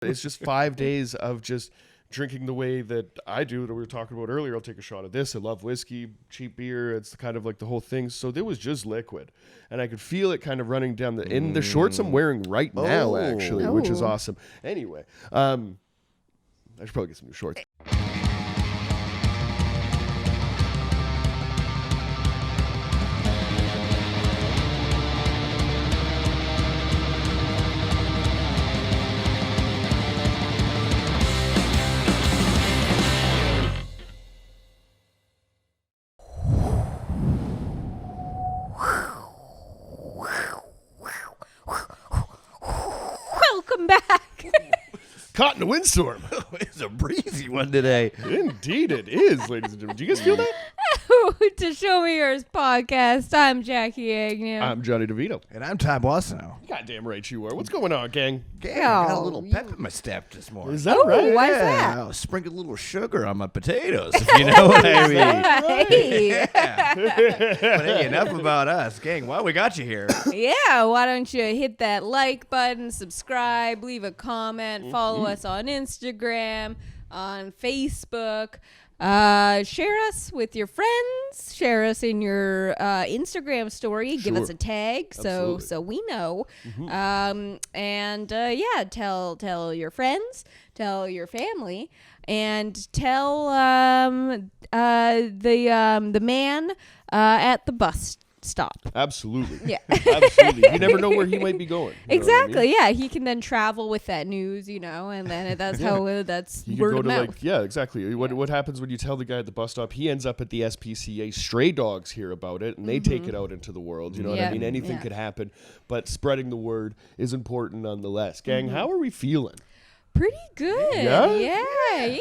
It's just 5 days of just drinking the way that I do, that we were talking about earlier. I'll take a shot of this. I love whiskey, cheap beer. It's kind of like the whole thing. So there was just liquid. And I could feel it kind of running down in the shorts I'm wearing right now, actually, which is awesome. Anyway, I should probably get some new shorts. Welcome back. Caught in a windstorm. It's a breezy one today. Indeed it is, ladies and gentlemen. Do you guys feel that? To Show Me Yours podcast, I'm Jackie Agnew. I'm Jonny DeVito. And I'm Ty Bossino. Goddamn right you are. What's going on, gang? I got a little pep in my step this morning. Is that right? Why is that? I'll sprinkle a little sugar on my potatoes, if you know what I mean. Hey. But hey, enough about us. Gang, why we got you here? Yeah, why don't you hit that like button, subscribe, leave a comment, follow us on Instagram, on Facebook. Share us with your friends. Share us in your Instagram story. Give us a tag so we know. And tell your friends, tell your family, and tell the man at the bus stop. Absolutely. Yeah. Absolutely. You never know where he might be going. Exactly. I mean? Yeah. He can then travel with that news, and then that's how that's You word could of go to mouth. yeah, exactly. What happens when you tell the guy at the bus stop? He ends up at the SPCA. Stray dogs hear about it, and they take it out into the world. You know what I mean? Anything could happen, but spreading the word is important nonetheless. Gang, how are we feeling? Pretty good. Yeah? Yeah.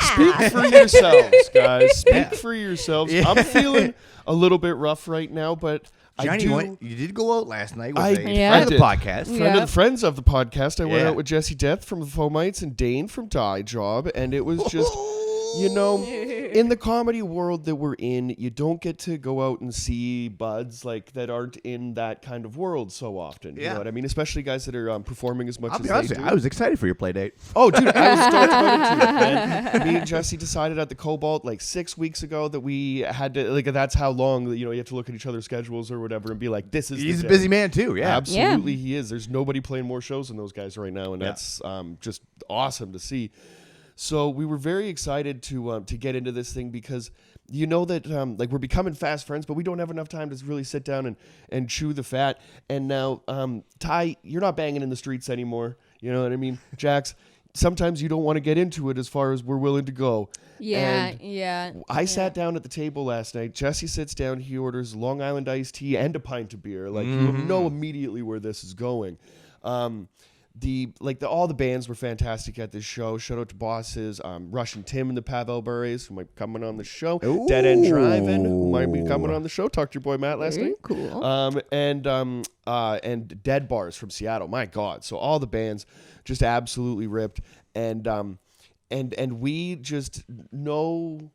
Speak for yourselves, guys. Speak for yourselves. Yeah. I'm feeling a little bit rough right now, but Johnny, you did go out last night with I a did. friend of the podcast. Yeah. friends of the podcast. I went Yeah. out with Jesse Death from the Fomites and Dane from Die Job, and it was just, in the comedy world that we're in, you don't get to go out and see buds like that aren't in that kind of world so often. You know what I mean? Especially guys that are performing as much I'll as be they honest do. with you, I was excited for your play date. Oh, dude, I was stoked about it too. And me and Jesse decided at the Cobalt like 6 weeks ago that we had to, like, that's how long, you have to look at each other's schedules or whatever and be like, this is He's the a day. busy man too, yeah. Absolutely, he is. There's nobody playing more shows than those guys right now, and that's just awesome to see. So we were very excited to get into this thing because that like we're becoming fast friends, but we don't have enough time to really sit down and chew the fat. And now, Ty, you're not banging in the streets anymore. You know what I mean, Jax? Sometimes you don't want to get into it as far as we're willing to go. Yeah. I sat down at the table last night. Jesse sits down. He orders Long Island iced tea and a pint of beer. Like, you know immediately where this is going. All the bands were fantastic at this show. Shout out to Bosses, Russian Tim and the Pavel Bures, who might be coming on the show. Ooh. Dead End Driving, who might be coming on the show. Talked to your boy Matt last Very night. cool. And Dead Bars from Seattle. My God. So all the bands just absolutely ripped. And we just no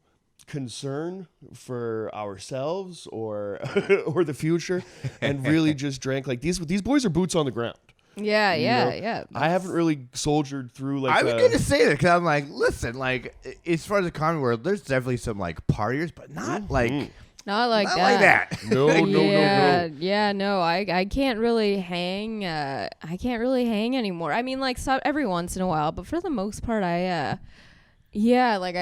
concern for ourselves or or the future, and really just drank. Like these boys are boots on the ground. Yeah. I haven't really soldiered through like. I was going to say that because I'm like, listen, like, as far as the comedy world, there's definitely some, like, partiers, but not like... Not like Not that. like that. No. Yeah, no, I can't really hang. I can't really hang anymore. I mean, like every once in a while, but for the most part, I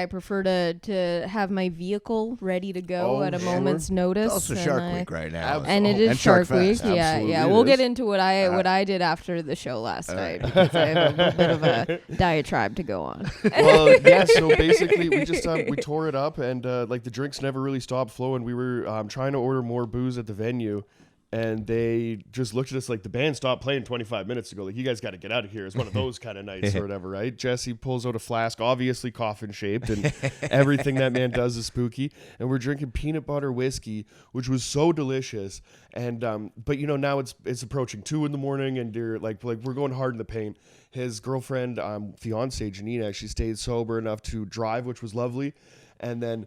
prefer to have my vehicle ready to go at a moment's notice. It's also Shark Week right now. And it is And Shark Shark Week. Fest. Yeah. Absolutely We'll it get is. into what I did after the show last night because I have a little bit of a diatribe to go on. Well, yeah. So basically, we just we tore it up, and like the drinks never really stopped flowing. We were trying to order more booze at the venue, and they just looked at us like the band stopped playing 25 minutes ago. Like, you guys got to get out of here. It's one of those kind of nights or whatever, right? Jesse pulls out a flask, obviously coffin shaped, and everything that man does is spooky. And we're drinking peanut butter whiskey, which was so delicious. And but now it's approaching 2 a.m, and you're like we're going hard in the paint. His girlfriend, fiance Janina, she stayed sober enough to drive, which was lovely. And then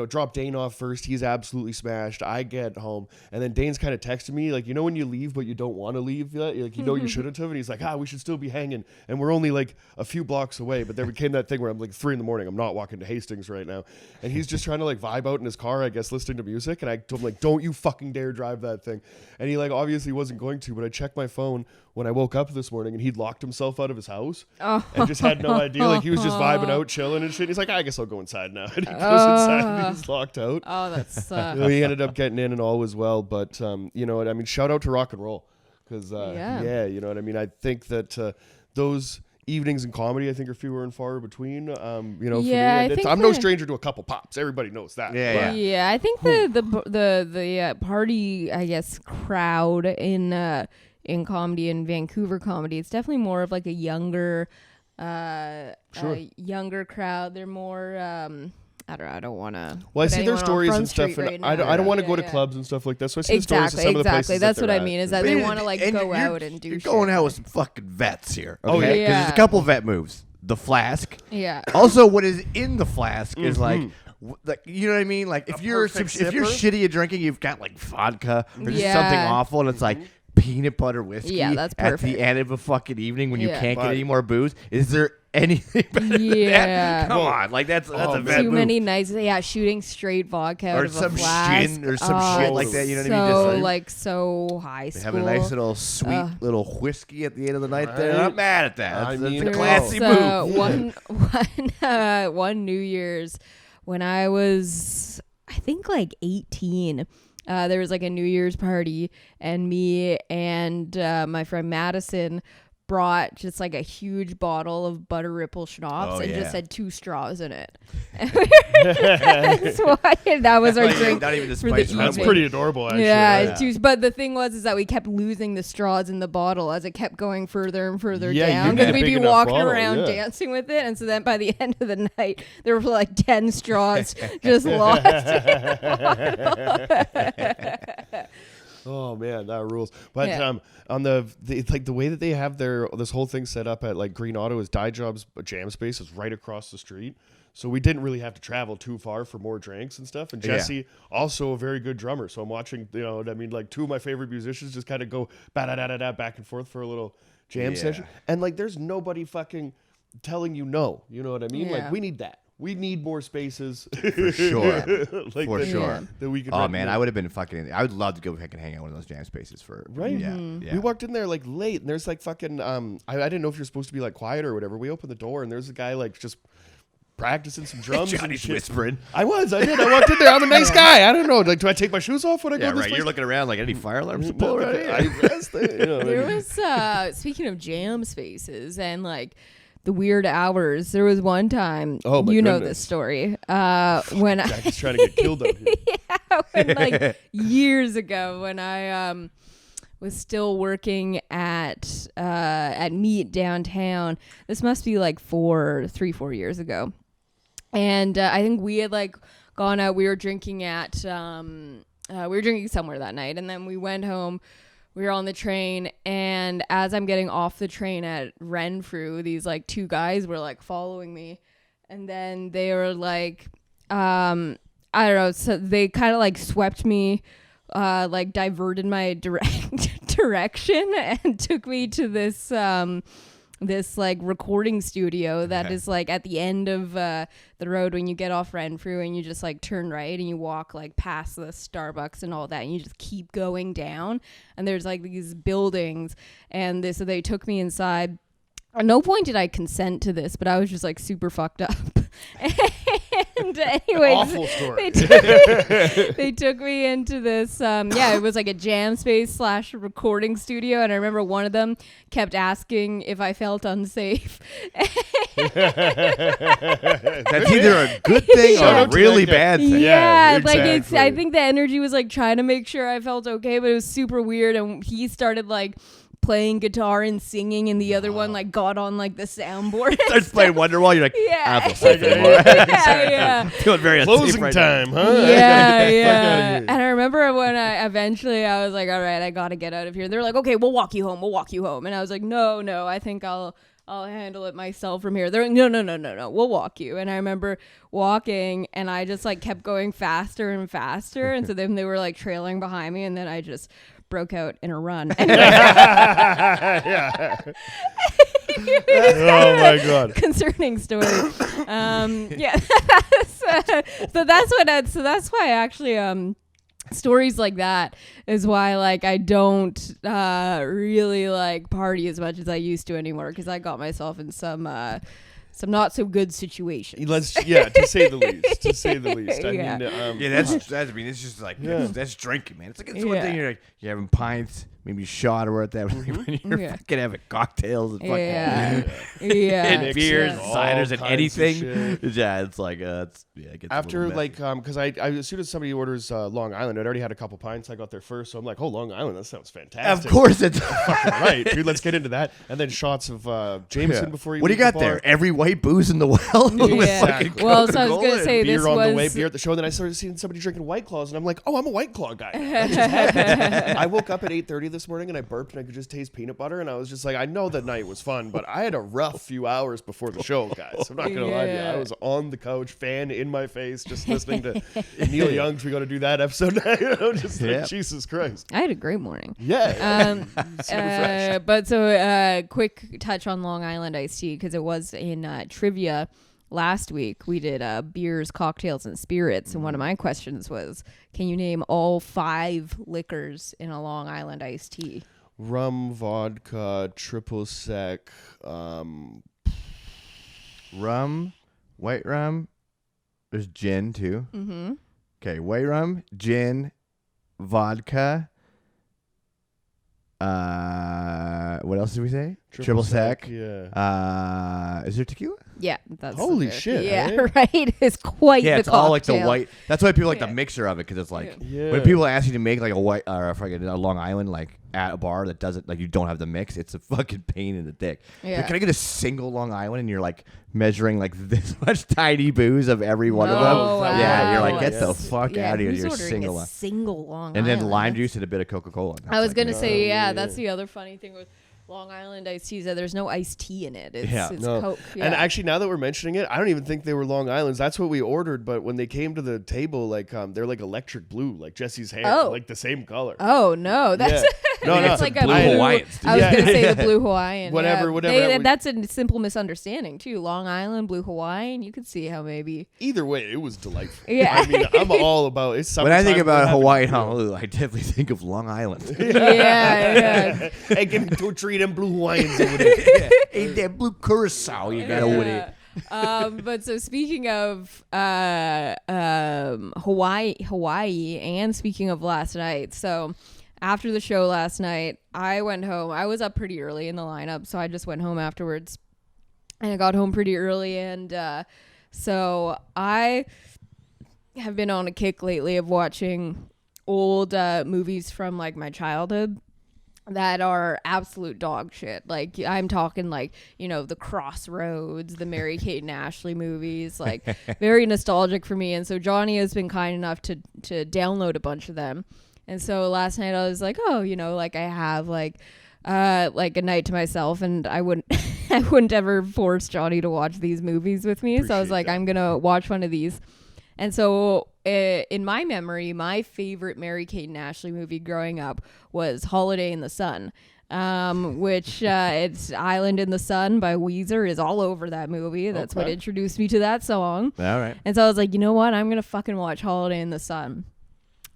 drop Dane off first. He's absolutely smashed. I get home, and then Dane's kind of texting me like, when you leave, but you don't want to leave, like you shouldn't have. And he's like, we should still be hanging, and we're only like a few blocks away. But there became that thing where I'm like 3 a.m. I'm not walking to Hastings right now, and he's just trying to like vibe out in his car, I guess, listening to music. And I told him like, don't you fucking dare drive that thing. And he like obviously wasn't going to, but I checked my phone when I woke up this morning, and he'd locked himself out of his house and just had no idea. Like he was just vibing out, chilling and shit. He's like, I guess I'll go inside now. And he goes inside and he's locked out. Oh, that sucks. He ended up getting in and all was well. But you know what I mean? Shout out to rock and roll. Because, you know what I mean? I think that those evenings in comedy, I think, are fewer and far between. For me, I'm no stranger to a couple pops. Everybody knows that. Yeah, I think the party, I guess, crowd in comedy, in Vancouver comedy, it's definitely more of like a younger younger crowd. They're more I don't want to. Well, I see their stories and stuff, and I don't want to go to clubs and stuff like that. So I see the stories of some of the places. That's what I mean. Is that they want to like go out and do. You're shit. going out with some fucking vets here. Okay? Oh yeah, because there's a couple vet moves. The flask. Yeah. Also, what is in the flask is like. You know what I mean? Like if you're shitty at drinking, you've got like vodka or just something awful, and it's like peanut butter whiskey. Yeah, that's perfect. At the end of a fucking evening when you can't get any more booze. Is there anything better than that? Come on, like that's a bad too move. many nights. Yeah, shooting straight vodka out of a flask. Gin or some shit like that. You know what I mean? So like so high school. Have a nice little sweet little whiskey at the end of the night. There, I'm not mad at that. That's a classy move. One New Year's when I was, I think, like 18. There was like a New Year's party, and me and my friend Madison brought just like a huge bottle of butter ripple schnapps and just had 2 straws in it. That's why that was our drink. Not even the for the spice. That's pretty adorable, actually. Yeah, but the thing was is that we kept losing the straws in the bottle as it kept going further and further down, because we'd be walking around dancing with it, and so then by the end of the night there were like 10 straws just lost. Oh man, that rules. But on the way that they have this whole thing set up at like Green Auto is Die Job's jam space is right across the street. So we didn't really have to travel too far for more drinks and stuff. And Jesse, also a very good drummer. So I'm watching, like 2 of my favorite musicians just kind of go ba-da-da-da-da back and forth for a little jam session. And like there's nobody fucking telling you no. You know what I mean? Yeah. Like we need that. We need more spaces. For sure. Like for sure. That we could I would have been fucking. I would love to go back and hang out in one of those jam spaces for. Right. Yeah. We walked in there like late, and there's like fucking. I didn't know if you're supposed to be like quiet or whatever. We opened the door, and there's a guy like just practicing some drums. Johnny's whispering. I did. I walked in there. I'm a nice guy. I don't know. Like, do I take my shoes off when I go to this place? You're looking around like any fire alarms to pull around here. I guess there was speaking of jam spaces and like the weird hours. There was one time, know this story, when Jackie's trying to get killed out here. when like years ago when I was still working at Meat downtown. This must be like 4 years ago, and I think we had like gone out. We were drinking at somewhere that night, and then we went home. We were on the train, and as I'm getting off the train at Renfrew, these like 2 guys were like following me, and then they were like, I don't know, so they kind of like swept me, like diverted my direction and took me to this like recording studio that is like at the end of the road when you get off Renfrew, and you just like turn right and you walk like past the Starbucks and all that, and you just keep going down, and there's like these buildings, and so they took me inside. At no point did I consent to this, but I was just like super fucked up. And anyways, awful story. They took me into this, it was like a jam space / recording studio. And I remember one of them kept asking if I felt unsafe. That's either a good thing or a really bad thing. Yeah, exactly. Like I think the energy was like trying to make sure I felt okay, but it was super weird. And he started like playing guitar and singing, and the other one like got on like the soundboard. Starts playing Wonderwall. You're like, I don't feel safe anymore. Yeah. Feeling very unsafe Closing right time, now. huh? Yeah. And I remember when I was like, all right, I gotta get out of here. They're like, okay, we'll walk you home. And I was like, no, I think I'll I'll handle it myself from here. They're like, no, we'll walk you. And I remember walking, and I just like kept going faster and faster, and so then they were like trailing behind me, and then I just broke out in a run. Yeah. Oh my god. Concerning story. Yeah. So that's why actually stories like that is why like I don't really like party as much as I used to anymore, because I got myself in some not so good situations. To say the least. To say the least. I Yeah. mean, that's I mean, it's just like that's drinking, man. It's like it's one thing you're like you're having pints, maybe a shot or what that. When you're fucking having cocktails and fucking and beers, and ciders, and anything. Yeah, it's like it gets after like because I as soon as somebody orders Long Island, I'd already had a couple pints. I got there first, so I'm like, oh, Long Island, that sounds fantastic. Of course, it's fucking right, dude. Let's get into that, and then shots of Jameson before you. What do you got there? Every white booze in the world. Yeah. Well, so I was gonna say beer this on was the way, beer at the show. And then I started seeing somebody drinking White Claws, and I'm like, oh, I'm a White Claw guy. That just happened. I woke up at 8:30 this morning, and I burped, and I could just taste peanut butter, and I was just like, I know the night was fun, but I had a rough few hours before the show, guys. I'm not gonna lie to you. I was on the couch, fan in my face, just listening to Neil Young's "We Got to Do That" episode. I'm just like, Jesus Christ. I had a great morning. Yeah. But so quick touch on Long Island iced tea, because it was in trivia last week. We did beers, cocktails, and spirits, and one of my questions was, can you name all 5 liquors in a Long Island iced tea? Rum, vodka, triple sec, rum, white rum. There's gin too. Mm-hmm. Okay, white rum, gin, vodka. What else did we say? Triple sec. Yeah. Is there tequila? Yeah, that's holy shit. Yeah, right. It's quite the it's cocktail. all like the white. That's why people like the mixer of it, because it's like when people ask you to make like a white or a Long Island like at a bar that doesn't like you don't have the mix, it's a fucking pain in the dick. Yeah. Like, can I get a single Long Island? And you're like measuring like this much tiny booze of every one of them. Wow. Yeah, you're like, get the Yes. fuck out of here. Who's You're ordering single. a single Long And Island? then lime juice and a bit of Coca-Cola. I was gonna say, that's the other funny thing with Long Island iced teas, that there's no iced tea in it. It's Coke. Yeah. And actually, now that we're mentioning it, I don't even think they were Long Islands. That's what we ordered. But when they came to the table, like they're like electric blue, like Jesse's hair, like the same color. Oh no, that's it's like a blue Hawaiians. I was gonna say the blue Hawaiian. Whatever. That's a simple misunderstanding too. Long Island, blue Hawaiian. You could see how maybe. Either way, it was delightful. Yeah. I mean, I'm all about it. When I think about Hawaiian Honolulu, I definitely think of Long Island. Yeah. Hey, give me 2 or 3 of them blue Hawaiians over there. Ain't that blue curacao you got over there? But so speaking of Hawaii, and speaking of last night, so after the show last night, I went home. I was up pretty early in the lineup, so I just went home afterwards, and I got home pretty early, and so I have been on a kick lately of watching old movies from like my childhood that are absolute dog shit. Like I'm talking like, the Crossroads, the Mary-Kate and Ashley movies, like very nostalgic for me. And so Jonny has been kind enough to download a bunch of them. And so last night I was like, like I have like a night to myself, and I wouldn't ever force Jonny to watch these movies with me. So I was like, I'm going to watch one of these. And so in my memory, my favorite Mary-Kate and Ashley movie growing up was Holiday in the Sun, which it's Island in the Sun by Weezer is all over that movie. That's what introduced me to that song. All right. And so I was like, you know what? I'm going to fucking watch Holiday in the Sun.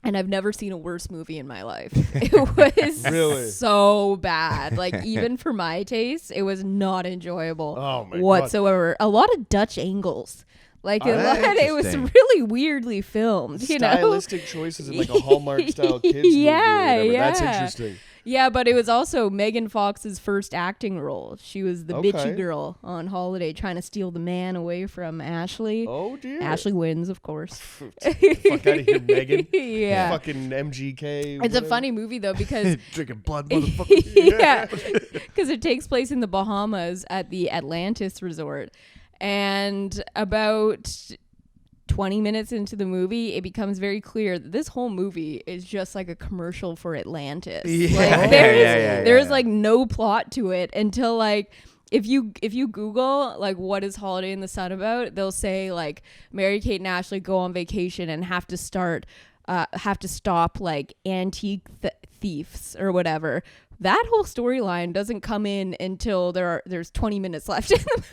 And I've never seen a worse movie in my life. It was really so bad. Like, even for my taste, it was not enjoyable whatsoever. God. A lot of Dutch angles. Like, it was interesting. really weirdly filmed, Stylistic choices in like a Hallmark style kids movie or whatever. That's interesting. Yeah, but it was also Megan Fox's first acting role. She was the bitchy girl on Holiday trying to steal the man away from Ashley. Oh, dear. Ashley wins, of course. Fuck out of here, Megan. Yeah. Fucking MGK. It's a funny movie, though, because... Drinking blood, motherfucker. Yeah, because it takes place in the Bahamas at the Atlantis Resort. And about 20 minutes into the movie, it becomes very clear that this whole movie is just like a commercial for Atlantis. Yeah. Like, there's like no plot to it until like if you Google like what is Holiday in the Sun about, they'll say like Mary-Kate and Ashley go on vacation and have to stop like antique thieves or whatever. That whole storyline doesn't come in until there's 20 minutes left in the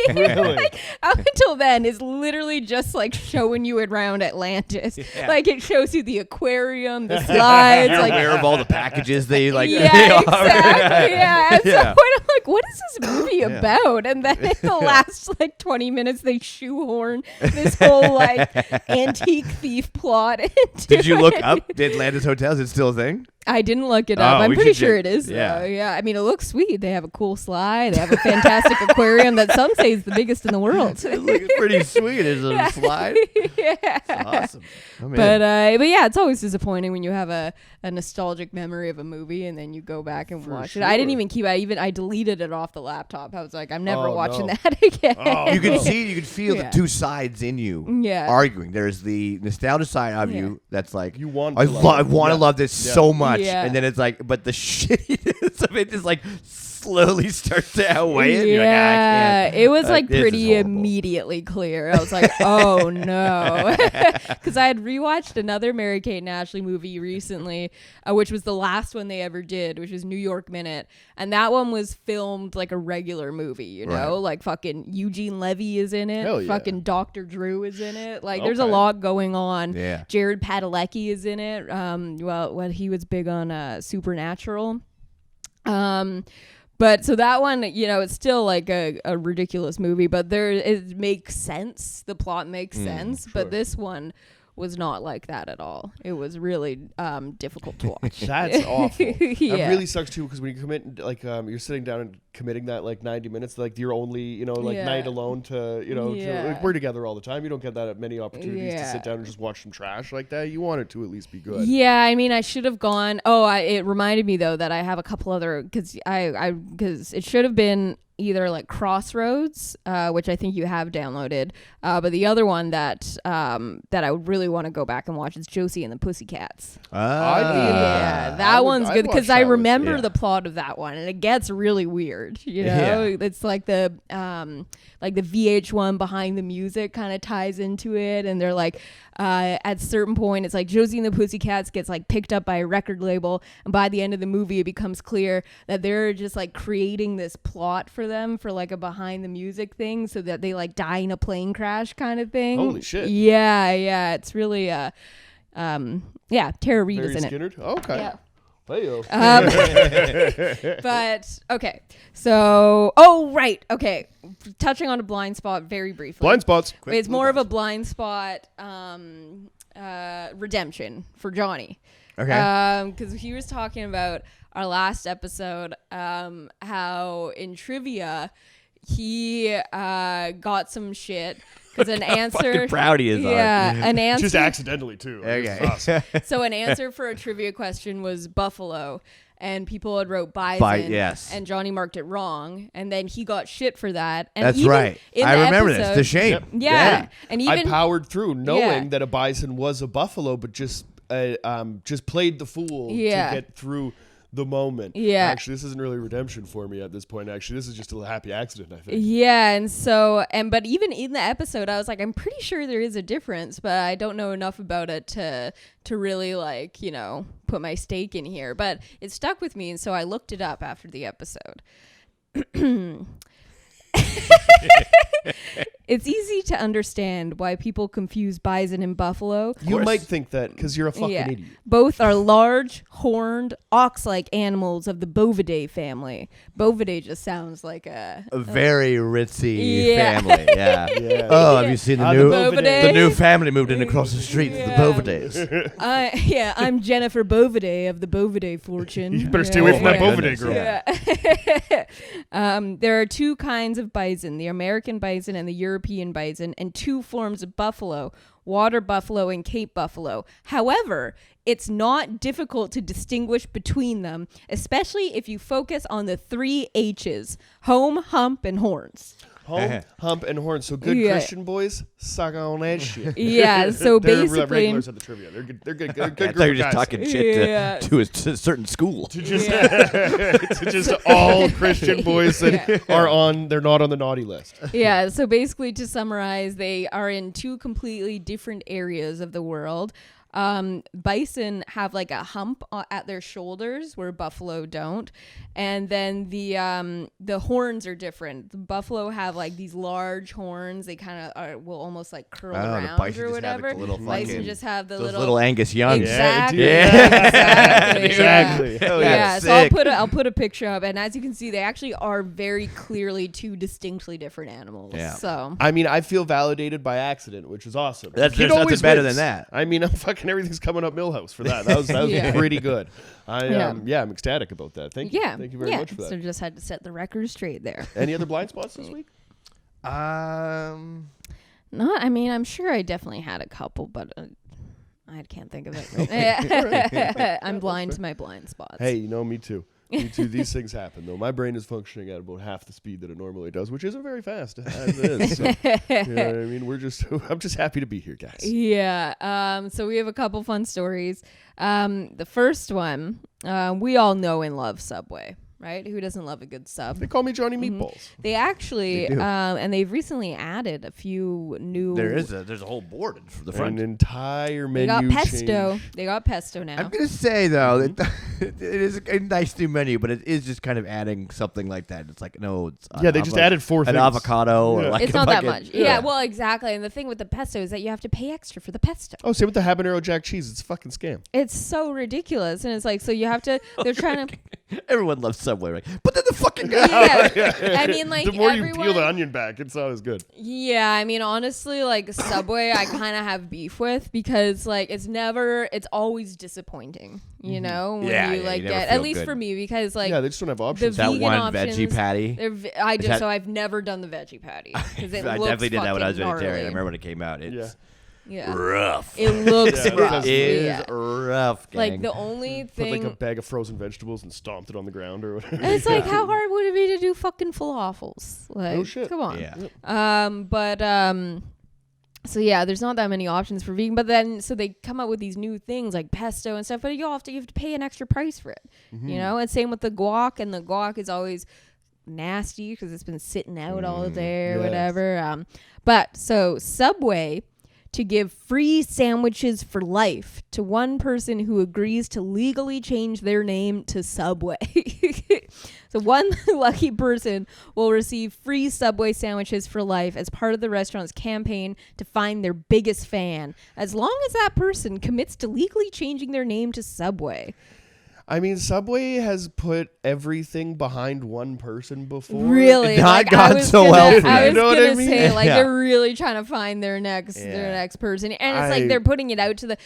movie. Really? Like, up until then is literally just like showing you around Atlantis. Yeah. Like it shows you the aquarium, the slides. You're like aware of all the packages they like. yeah, exactly. Yeah. At Yeah. some point, I'm like, what is this movie about? And then in the last like 20 minutes, they shoehorn this whole like antique thief plot into Did you look it. up the Atlantis Hotel? Is it still a thing? I didn't look it up. Oh, I'm we pretty should sure check- it is. yeah. Yeah. I mean, it looks sweet. They have a cool slide. They have a fantastic aquarium that some say is the biggest in the world. It looks pretty sweet. There's a slide. Yeah. That's awesome. I'm in. But yeah, it's always disappointing when you have a nostalgic memory of a movie and then you go back and watch it. I didn't sure. even keep. I deleted it off the laptop. I was like, I'm never Oh, watching no. that again. Oh, you can no. see, you can feel Yeah. the two sides in you Yeah. arguing. There's the nostalgia side of Yeah. you that's like, You want I to love it. want to Yeah. love this Yeah. so much, Yeah. and then it's like, but the shittiness of it just like slowly starts to outweigh it. You're like, I can't. It was like this is pretty horrible. immediately clear. I was like, oh no. Because I had rewatched another Mary-Kate and Ashley movie recently, which was the last one they ever did, which was New York Minute. And that one was filmed like a regular movie, you know? Right. Like fucking Eugene Levy is in it. Hell yeah. Fucking Dr. Drew is in it. Like there's a Okay. lot going on. Yeah. Jared Padalecki is in it. Well, he was big on Supernatural. But so that one, you know, it's still like a ridiculous movie, but it makes sense. The plot makes sense. But this one was not like that at all. It was really difficult to watch. That's awful. Yeah. That really sucks too, because when you commit, like, you're sitting down and committing that like 90 minutes, like your only, you know, like Yeah. night alone to, you know, Yeah. like, we're together all the time. You don't get that many opportunities to Yeah. sit down and just watch some trash like that. You want it to at least be good. Yeah, I mean, I should have gone. It reminded me though that I have a couple other because it should have been either like Crossroads, which I think you have downloaded, but the other one that I would really want to go back and watch is Josie and the Pussycats. Yeah, that one's good because I remember the plot of that one, and it gets really weird. You know, it's like the VH1 behind the music kind of ties into it, and they're like, at a certain point, it's like Josie and the Pussycats gets like picked up by a record label, and by the end of the movie, it becomes clear that they're just like creating this plot for them for like a behind the music thing, so that they like die in a plane crash kind of thing. Holy shit. Yeah, it's really Tara Reid is in it. Skinner? Okay. Yeah. Hey-o. But okay, so touching on a blind spot very briefly. Blind spots. It's more of a blind spot redemption for Jonny. Okay. Because he was talking about our last episode, how in trivia he got some shit because an answer. Fucking proud he is. Yeah, an answer. Just accidentally too. Okay. This is awesome. So an answer for a trivia question was buffalo, and people had wrote bison. Yes. And Jonny marked it wrong, and then he got shit for that. And That's even right. in I the remember this. episode- The shame. Yep. Yeah. And I even powered through knowing Yeah. that a bison was a buffalo, but just played the fool Yeah. to get through the moment. Yeah. Actually, this isn't really redemption for me at this point. Actually, this is just a happy accident, I think. Yeah, and so but even in the episode, I was like, I'm pretty sure there is a difference, but I don't know enough about it to really like, you know, put my stake in here. But it stuck with me, and so I looked it up after the episode. It's easy to understand why people confuse bison and buffalo. You might think that because you're a fucking Yeah. idiot. Both are large, horned, ox-like animals of the Bovidae family. Bovidae just sounds like A very ritzy Yeah. family. Yeah. Yeah. Oh, have you seen the Ah, new? the Bovidae? The new family moved in across the street. Yeah. The Bovidays. I'm Jennifer Bovidae of the Bovidae fortune. You better stay away from that my Bovidae goodness, girl. Yeah. There are two kinds of bison, the American bison and the European bison, and two forms of buffalo, water buffalo and Cape buffalo. However, it's not difficult to distinguish between them, especially if you focus on the 3 H's: home, hump, and horns. Home, hump, and horn. So good Christian boys suck on that shit. Yeah. So they're basically, regulars at the trivia. They're good. They're good. Good I group thought you were of just guys. talking shit to a certain school. To just all Christian boys that are on. They're not on the naughty list. Yeah. So basically, to summarize, they are in two completely different areas of the world. Bison have like a hump at their shoulders where buffalo don't, and then the horns are different. The buffalo have like these large horns. They kind of will almost like curl around or whatever. Bison just have the little Angus Young. Exactly. Exactly. Yeah. So I'll put a picture up, and as you can see, they actually are very clearly two distinctly different animals. Yeah. So I mean, I feel validated by accident, which is awesome. There's nothing better than that. I mean, I'm fucking everything's coming up Millhouse for that. That was pretty good. I'm ecstatic about that. Thank you. Thank you very much for that. So just had to set the record straight there. Any other blind spots this week? I mean, I'm sure I definitely had a couple, but I can't think of it. Right. I'm blind to my blind spots. Hey, me too. Me too. These things happen, though. My brain is functioning at about half the speed that it normally does, which isn't very fast as it is. So, you know what I mean? I'm just happy to be here, guys. Yeah. So we have a couple fun stories. The first one, we all know and love Subway. Right? Who doesn't love a good sub? They call me Johnny Meatballs. They actually, and they've recently added a few new. There's a whole board for the front. An entire menu. They got pesto. Change. They got pesto now. I'm gonna say though that it is a nice new menu, but it is just kind of adding something like that. It's like they just added 4 things. An avocado or like it's not that much. Yeah, well, exactly. And the thing with the pesto is that you have to pay extra for the pesto. Oh, same with the habanero jack cheese. It's a fucking scam. It's so ridiculous, and it's like so you have to. They're trying to. Everyone loves Subway, right? But then the fucking guy. Yeah. I mean, like the more you peel the onion back, it's not as good. Yeah, I mean, honestly, like Subway, I kind of have beef with because like it's always disappointing, you know, when you get at least for me because like they just don't have options. That one options, veggie patty. I've never done the veggie patty because it I looks definitely did that when I was gnarly. vegetarian. I remember when it came out. It's rough. It looks rough. It is rough, gang. Like the only thing, put like a bag of frozen vegetables and stomped it on the ground or whatever. It's like how hard would it be to do fucking falafels? Like, no shit. Come on. Yeah. So yeah, there's not that many options for vegan, but then so they come up with these new things like pesto and stuff, but you have to pay an extra price for it, you know. And same with the guac, and the guac is always nasty because it's been sitting out all day or whatever. But so Subway to give free sandwiches for life to one person who agrees to legally change their name to Subway. So one lucky person will receive free Subway sandwiches for life as part of the restaurant's campaign to find their biggest fan, as long as that person commits to legally changing their name to Subway. I mean, Subway has put everything behind one person before. Really? Not gone so well for I you. was You know gonna what I mean? say, like, they're really trying to find their next person. And it's like they're putting it out to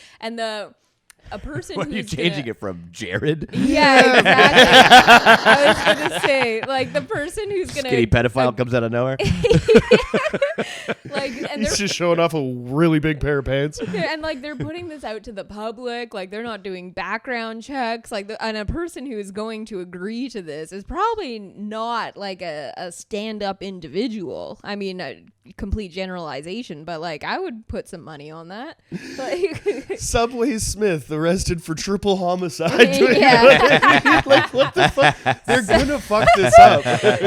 a person What are you who's changing it from, Jared? Yeah, exactly. I was gonna say, like, the person who's gonna Skinny pedophile comes out of nowhere. like, and He's just showing off a really big pair of pants. and like they're putting this out to the public, like they're not doing background checks, like and a person who is going to agree to this is probably not like a stand-up individual. I mean, a complete generalization, but like I would put some money on that. Like, Subway Smith arrested for triple homicide. Yeah. Like, what the fuck? They're gonna fuck this up.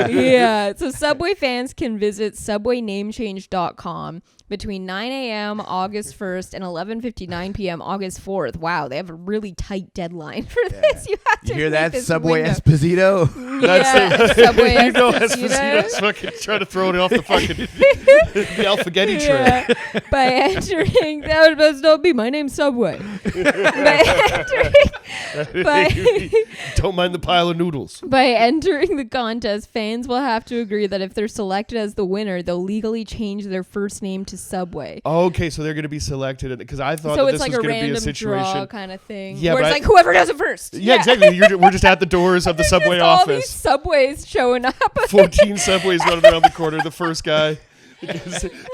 Yeah. So Subway fans can visit subwaynamechange.com between 9 a.m. August 1st and 11:59 p.m. August 4th. Wow, they have a really tight deadline for this. You have to You hear make that, this Subway window. Esposito? Yeah, Subway You know, Esposito. Esposito's fucking trying to throw it off the fucking the alphagetti tray. Yeah. By entering, that must not be my name, Subway. Don't mind the pile of noodles. By entering the contest, fans will have to agree that if they're selected as the winner, they'll legally change their first name to Subway. Okay, so they're going to be selected because I thought So that it's this like was a going to be a random situation. draw kind of thing. Yeah, where but it's like whoever does it first. Yeah, exactly. We're just at the doors of the Subway Just all these office. Subways showing up. 14 Subways running around the corner. The first guy.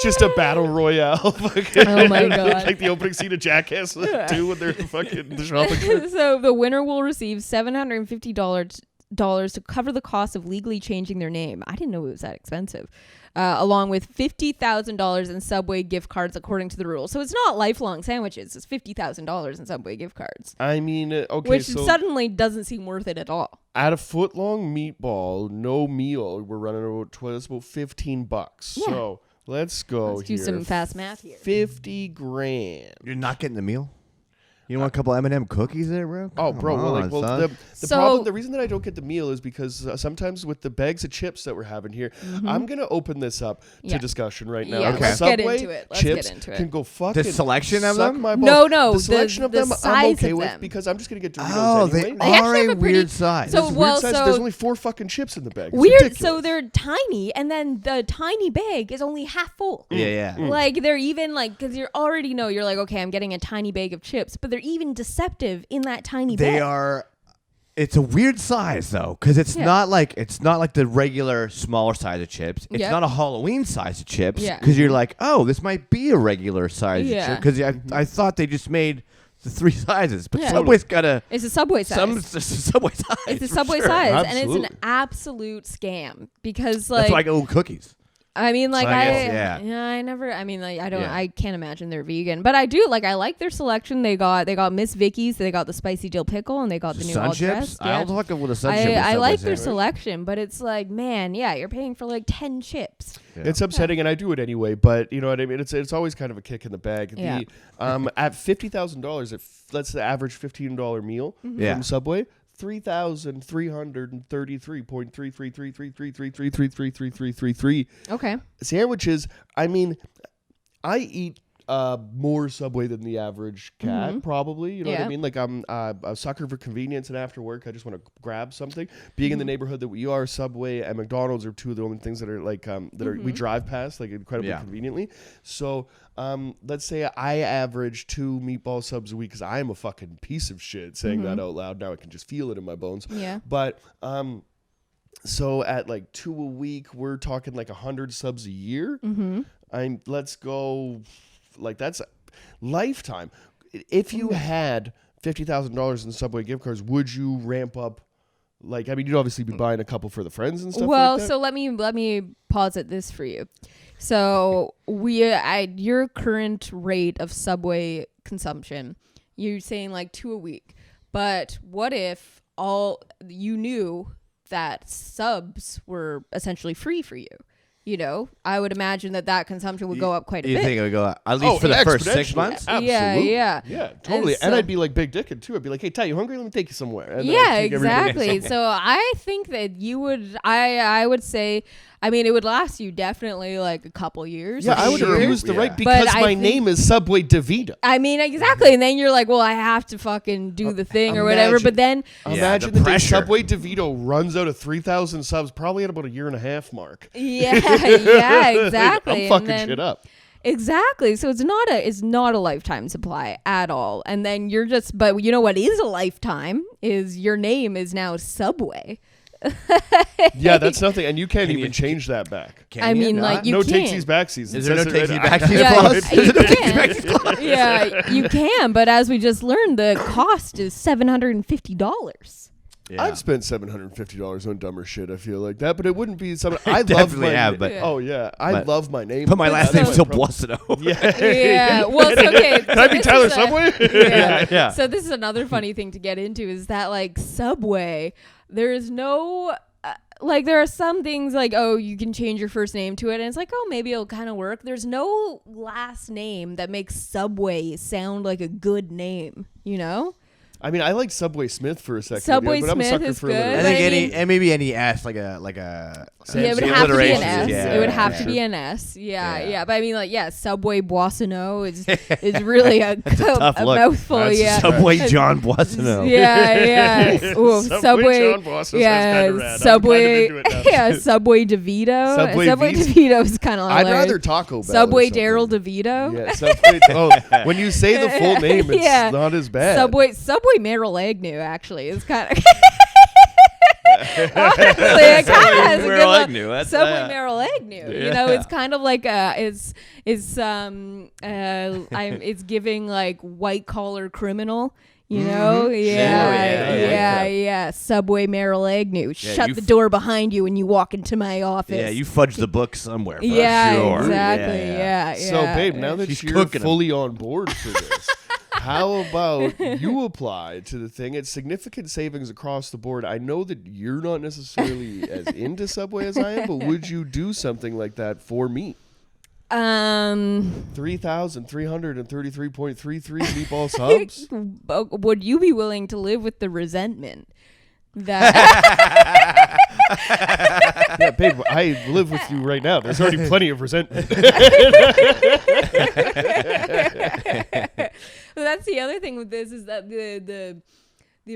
Just a battle royale. Oh my God. Like the opening scene of Jackass 2 when they're fucking the shopping cart. So the winner will receive $750 to cover the cost of legally changing their name. I didn't know it was that expensive. Along with $50,000 in Subway gift cards, according to the rules. So it's not lifelong sandwiches. It's $50,000 in Subway gift cards. I mean, okay, which so suddenly doesn't seem worth it at all. at a foot-long meatball, no meal, we're running about $15. Yeah. So let's go. Let's do some fast math here. $50,000. You're not getting the meal? You don't want a couple M&M cookies there, bro? Oh, bro. Son. The reason that I don't get the meal is because sometimes with the bags of chips that we're having here, I'm gonna open this up to discussion right now. Yeah, Okay. let's Subway get into it. chips can go fucking The selection of suck them? my balls. No, the selection of the them I'm size okay of with them. because I'm just gonna get Doritos Oh, anyway. they They actually are have a a pretty- weird size. so- This is well, weird size. so- There's only 4 fucking chips in the bag. It's Weird. ridiculous. So they're tiny, and then the tiny bag is only half full. Yeah. Like they're even like, because you already know you're like, okay, I'm getting a tiny bag of chips, but they're even deceptive in that tiny bag. They are. It's a weird size though, because it's not like the regular smaller size of chips. It's Yep. not a Halloween size of chips. Yeah. Because you're like, oh, this might be a regular size Yeah. of chips. Because I thought they just made the 3 sizes, but Yeah. Subway's got a It's a Subway size. it's a Subway size. It's a for Subway sure. size, and Absolutely. it's an absolute scam because That's like why I go cookies. I mean, like So I guess, I don't. Yeah. I can't imagine they're vegan, but I do like. I like their selection. They got Miss Vicky's. They got the spicy dill pickle, and they got the new Sun all chips. dressed. I'll talk with a sun chip. I like their sandwich. selection, but it's like, man, yeah, you're paying for like 10 chips. Yeah. It's upsetting, and I do it anyway. But you know what I mean. It's always kind of a kick in the bag. Yeah. At $50,000, that's the average $15 meal Yeah. from Subway. 3,333.33333333333333 Okay. sandwiches. I mean, I eat more Subway than the average cat, probably. You know what I Yeah. mean? Like I'm a sucker for convenience, and after work, I just want to grab something. Being in the neighborhood that we are, Subway and McDonald's are 2 of the only things that are like we drive past like incredibly conveniently. So let's say I average 2 meatball subs a week because I am a fucking piece of shit saying that out loud. Now I can just feel it in my bones. Yeah. But so at like 2 a week, we're talking like 100 subs a year. Let's go, like that's a lifetime. If you had $50,000 in Subway gift cards, would you ramp up? Like, I mean, you'd obviously be buying a couple for the friends and stuff. Well, like that. so let me posit this for you. So your current rate of Subway consumption, you're saying like 2 a week, but what if you knew that subs were essentially free for you? You know, I would imagine that consumption would go up quite a You bit. think it would go up, at least for the first 6 exponentially. months? Absolutely. Yeah. Yeah, totally. And And so- I'd be like big dicked too. I'd be like, hey, Ty, you hungry? Let me take you somewhere. And then Yeah, I'd take everybody exactly. somewhere. So I think that you would. I would say. I mean, it would last you definitely like a couple years. Yeah, for I would sure. abuse the right Yeah. because But I my think- name is Subway DeVita. I mean, exactly. And then you're like, well, I have to fucking do the thing or whatever. Imagine- But then, Imagine the the day pressure. Subway DeVito runs out of 3,000 subs, probably at about a 1.5 year mark. yeah, exactly. I'm fucking and then, shit up. Exactly. So it's not a lifetime supply at all. And then you're just. But you know what is a lifetime is your name is now Subway. Yeah, that's nothing, and you can't even change that back. Can I you mean, not? like you No can't. takesies backsies. Is there no It says it takesies right- backsies Yeah, clause? you Is there no can. takesies backsies clause? Yeah, you can, but as we just learned, the cost is $750. Yeah. I've spent $750 on dumber shit. I feel like that, but it wouldn't be something. I love definitely my have, but- oh yeah, I but- love my name. But my last That's name's still my problem. Blussino. Yeah, Yeah, well, it's okay. Can I be Tyler Subway? Yeah. Yeah. So this is another funny thing to get into is that like Subway, there is no. Like there are some things like, oh, you can change your first name to it, and it's like, oh, maybe it'll kind of work. There's no last name that makes Subway sound like a good name, you know? I mean, I like Subway Smith for a second. Subway but I'm a Smith sucker is for good. I alliteration. think I mean- and maybe any S like a Yeah, it Fancy would have to be an alliterations, S. yeah, It would have yeah. to be an S. Yeah, Yeah. yeah. But I mean, like, yeah, Subway Boissonneau is really a tough look. mouthful. That's a Yeah. Subway John Boissonneau. Yeah, yeah. Ooh, Subway. John Boston Yeah, sounds kinda rad. I'm Subway. kind of into it now. Yeah, Subway DeVito. Subway V's. DeVito is kind of. I'd rather Taco Bell. Subway or something. Daryl DeVito. Yeah, Subway. Oh, when you say the full name, it's Yeah. not as bad. Subway Merrill Agnew actually is kind of. Honestly, it kind of has a good Merrill look. Agnew, that's, Subway Merrill Agnew. You know, it's kind of like it's giving like white collar criminal. You know? Yeah. Subway Merrill Agnew. Shut the door behind you when you walk into my office. Yeah, you fudge the book somewhere. For sure. Exactly. Yeah. So, babe, now that you're fully on board for this, how about you apply to the thing? It's significant savings across the board. I know that you're not necessarily as into Subway as I am, but would you do something like that for me? 3,333.33 meatball subs. Would you be willing to live with the resentment that? Yeah, babe, I live with you right now. There's already plenty of resentment. Well, that's the other thing with this is that the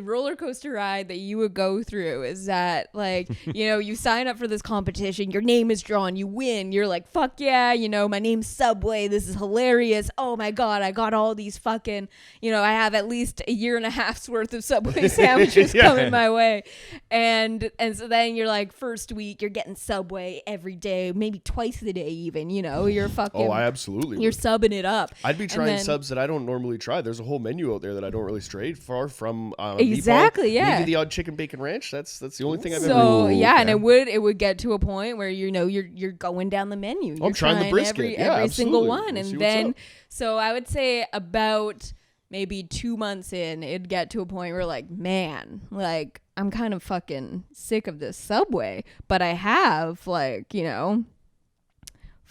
roller coaster ride that you would go through is that, like, you know, you sign up for this competition, your name is drawn, you win, you're like, fuck yeah, you know, my name's Subway, this is hilarious, oh my god, I got all these fucking, you know, I have at least a year and a half's worth of Subway sandwiches coming my way, and so then you're like, first week you're getting Subway every day, maybe twice a day even, you know, you're fucking, I absolutely you're would. Subbing it up. I'd be trying subs that I don't normally try. There's a whole menu out there that I don't really stray far from. Exactly, meatball, yeah. Maybe the odd chicken bacon ranch. That's the only thing I've ever. So yeah, and it would get to a point where, you know, you're going down the menu. You're I'm trying the brisket, every single one, we'll and then so I would say about maybe 2 months in, it'd get to a point where, like, man, like, I'm kind of fucking sick of this Subway, but I have, like, you know,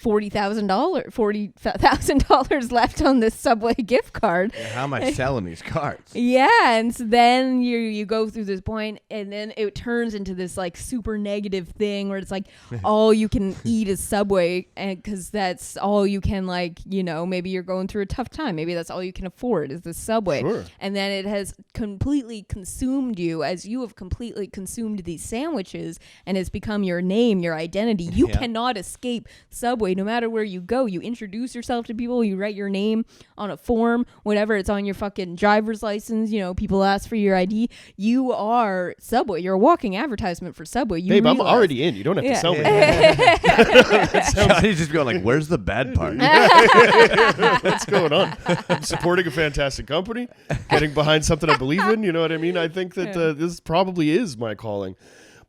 $40,000 left on this Subway gift card. Yeah, how am I selling these cards? Yeah, and so then you go through this point, and then it turns into this, like, super negative thing where it's like all you can eat is Subway, and because that's all you can, like, you know, maybe you're going through a tough time, maybe that's all you can afford is the Subway. Sure. And then it has completely consumed you as you have completely consumed these sandwiches, and it's become your name, your identity. You cannot escape Subway. No matter where you go, you introduce yourself to people, you write your name on a form, whatever, it's on your fucking driver's license, you know, people ask for your ID. You are Subway. You're a walking advertisement for Subway. Babe, I'm already in. You don't have to sell me. Johnny's just going like, where's the bad part? What's going on? I'm supporting a fantastic company, getting behind something I believe in. You know what I mean? I think that this probably is my calling.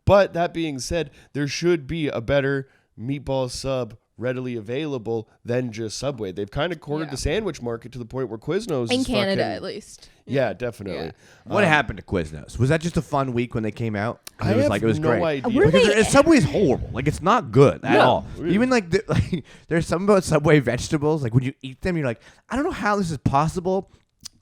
But that being said, there should be a better meatball sub readily available than just Subway. They've kind of cornered the sandwich market to the point where Quiznos in is Canada fucking, at least. Yeah, definitely. Yeah. What happened to Quiznos? Was that just a fun week when they came out? I was have like, it was no great. idea. Subway's horrible. Like, it's not good at all. Really. Even like there's something about Subway vegetables. Like, when you eat them, you're like, I don't know how this is possible.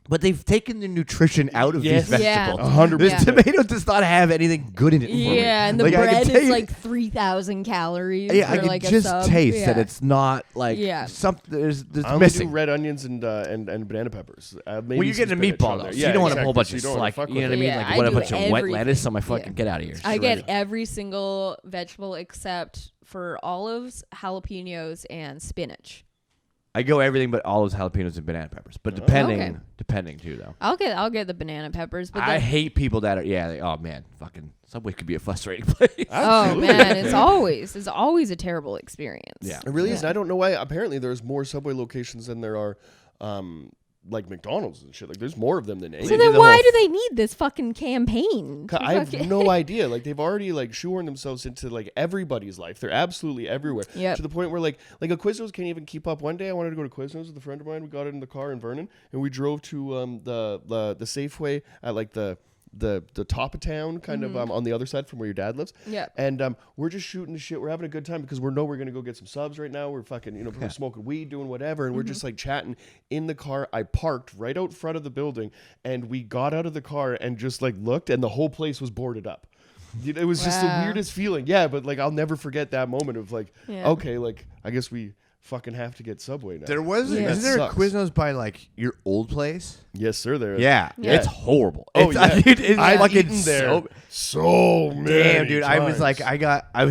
But they've taken the nutrition out of these vegetables. 100%. This tomato does not have anything good in it for me. Yeah, and the like, bread is like 3,000 calories. Yeah, I for can like just a sub. taste that it's not like something. There's I only missing. do red onions and banana peppers. Maybe Well, you're getting a meatball though, so you don't want a whole bunch of like, you know what I mean? Like, what a bunch of wet lettuce on my fucking get out of here. I get every single vegetable except for olives, jalapenos, and spinach. I go everything but olives, jalapenos, and banana peppers. But depending too though. I'll get the banana peppers. But I hate people that are oh man, fucking Subway could be a frustrating place. Oh man, it's always a terrible experience. Yeah, it really is. And I don't know why. Apparently, there's more Subway locations than there are. Like McDonald's and shit. Like, there's more of them than any. So then why do they need this fucking campaign? I have no idea. Like, they've already, like, shoehorned themselves into, like, everybody's life. They're absolutely everywhere. Yep. To the point where, like a Quiznos can't even keep up. One day I wanted to go to Quiznos with a friend of mine. We got it in the car in Vernon, and we drove to the Safeway at, like, the top of town, kind of on the other side from where your dad lives. Yeah. And we're just shooting the shit. We're having a good time because we're going to go get some subs right now. We're fucking, you know, we're smoking weed, doing whatever, and we're just like chatting in the car. I parked right out front of the building, and we got out of the car and just like looked, and the whole place was boarded up. It was just the weirdest feeling. Yeah, but like I'll never forget that moment of like, okay, like I guess we fucking have to get Subway now. There was isn't there a Quiznos by like your old place? Yes, sir. There is. Yeah, it's horrible. Oh, it's I've fucking eaten there so many damn, dude. times. I was like, I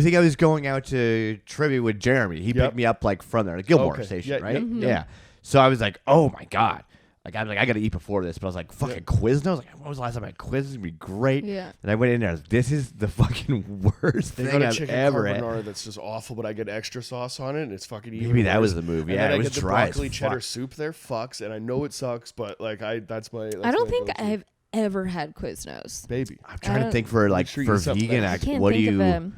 think I was going out to trivia with Jeremy. He picked me up like from there, like Gilmore Station, right? Yeah. So I was like, oh my god. Like, I'm like, I got to eat before this. But I was like, fucking Quiznos? Like, when was the last time I had Quiznos? It'd be great. Yeah. And I went in there. This is the fucking worst thing got a I've chicken ever had. carbonara that's just awful, but I get extra sauce on it, and it's fucking even Maybe that worse. was the move. And Yeah, then it was I get dry the as broccoli cheddar fuck. soup there. Fucks, and I know it sucks, but like that's my. I don't think I've ever had Quiznos. Baby. I'm trying to think for sure for you something vegan. else. What do you?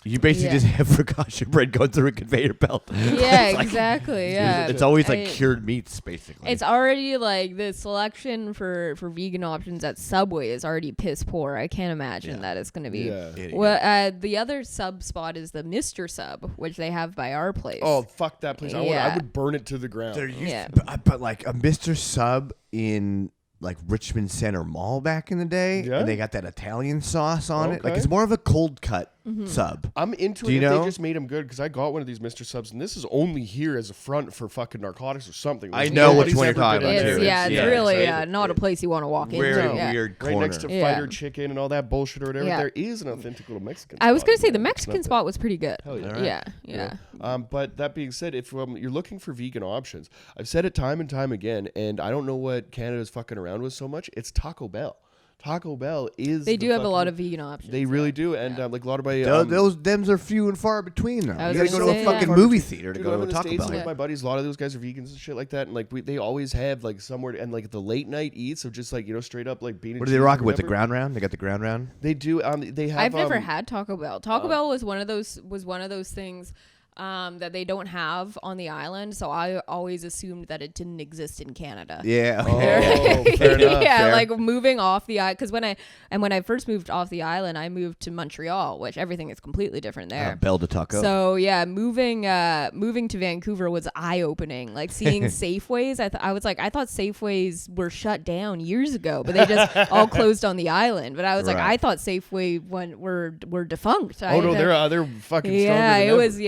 You basically just have focaccia bread going through a conveyor belt. Yeah, exactly. Yeah, It's always like cured meats, basically. It's already like the selection for vegan options at Subway is already piss poor. I can't imagine that it's going to be. Yeah. Well, the other sub spot is the Mr. Sub, which they have by our place. Oh, fuck that place. Yeah. I would burn it to the ground. There used but like a Mr. Sub in like Richmond Center Mall back in the day, and they got that Italian sauce on it. Like it's more of a cold cut sub. I'm into it if they just made them good, because I got one of these Mr. Subs, and this is only here as a front for fucking narcotics or something. I know which one you're talking about. It's really not a place you want to walk into. Weird corner. Right next to Fighter Chicken and all that bullshit or whatever. There is an authentic little Mexican spot. I was going to say the Mexican spot was pretty good. Hell yeah. Yeah. But that being said, if you're looking for vegan options, I've said it time and time again, and I don't know what Canada's fucking around with so much. It's Taco Bell. Taco Bell is. They do have a lot of vegan options. They really do, and like a lot of my them's are few and far between now. You gotta go to a fucking yeah. movie theater to Dude, go I'm to in a the Taco States Bell. with my buddies. A lot of those guys are vegans and shit like that, and like they always have like somewhere and like the late night eats of just like straight up like bean and What are cheese they or rocking with? The whatever. ground round? They got the ground round. They do. They have. I've never had Taco Bell. Taco Bell was one of those things that they don't have on the island, so I always assumed that it didn't exist in Canada. Yeah. Oh, fair enough. Yeah, fair. like moving off the island, because when I first moved off the island, I moved to Montreal, which everything is completely different there. Bell to Taco. So yeah, moving to Vancouver was eye opening. Like seeing Safeways, I thought Safeways were shut down years ago, but they just all closed on the island. But I was like, I thought Safeway were defunct. Oh no, they're fucking stronger yeah. than It ever. was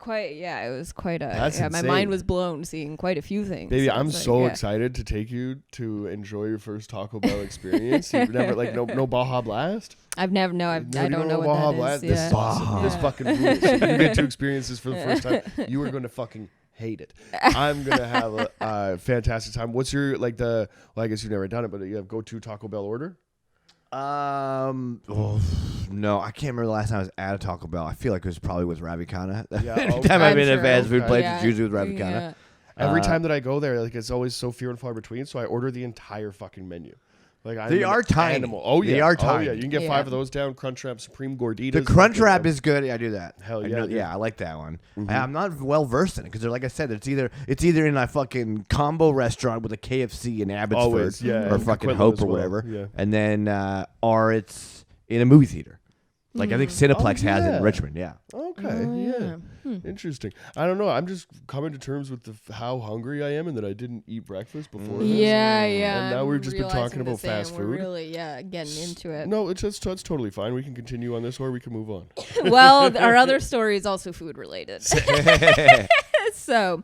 it was quite a. That's my insane. mind was blown seeing quite a few things. Baby, So I'm it's so excited to take you to enjoy your first Taco Bell experience. You've never no Baja Blast. I don't know what that is. This is awesome. This fucking rules. You get to experience this for the first time. You are going to fucking hate it. I'm going to have a fantastic time. What's your I guess you've never done it, but you have go-to Taco Bell order? No, I can't remember the last time I was at a Taco Bell. I feel like it was probably with Ravicana. Yeah, Anytime I've been in a fast food place, Yeah. it's usually with Ravicana. Yeah. Every time that I go there, like it's always so few and far between. So I order the entire fucking menu. Like They are tiny. Animal. Oh yeah, They are Oh tiny. yeah, you can get 5 of those down. Crunchwrap Supreme Gorditas. The Crunchwrap is good. Yeah, I do that. Hell yeah, dude. I like that one. I'm not well versed in it because, like I said, it's either in a fucking combo restaurant with a KFC in Abbotsford, Always, yeah, or and fucking Coquitlam Hope as or well, whatever, yeah. and then or it's in a movie theater. Like I think Cineplex has it in Richmond. Yeah. Okay. Interesting. I don't know. I'm just coming to terms with how hungry I am and that I didn't eat breakfast before. this. Yeah. And now I'm we've just been talking realizing about the same. fast We're food. really, getting into it. No, it's totally fine. We can continue on this, or we can move on. Well, our other story is also food related. So,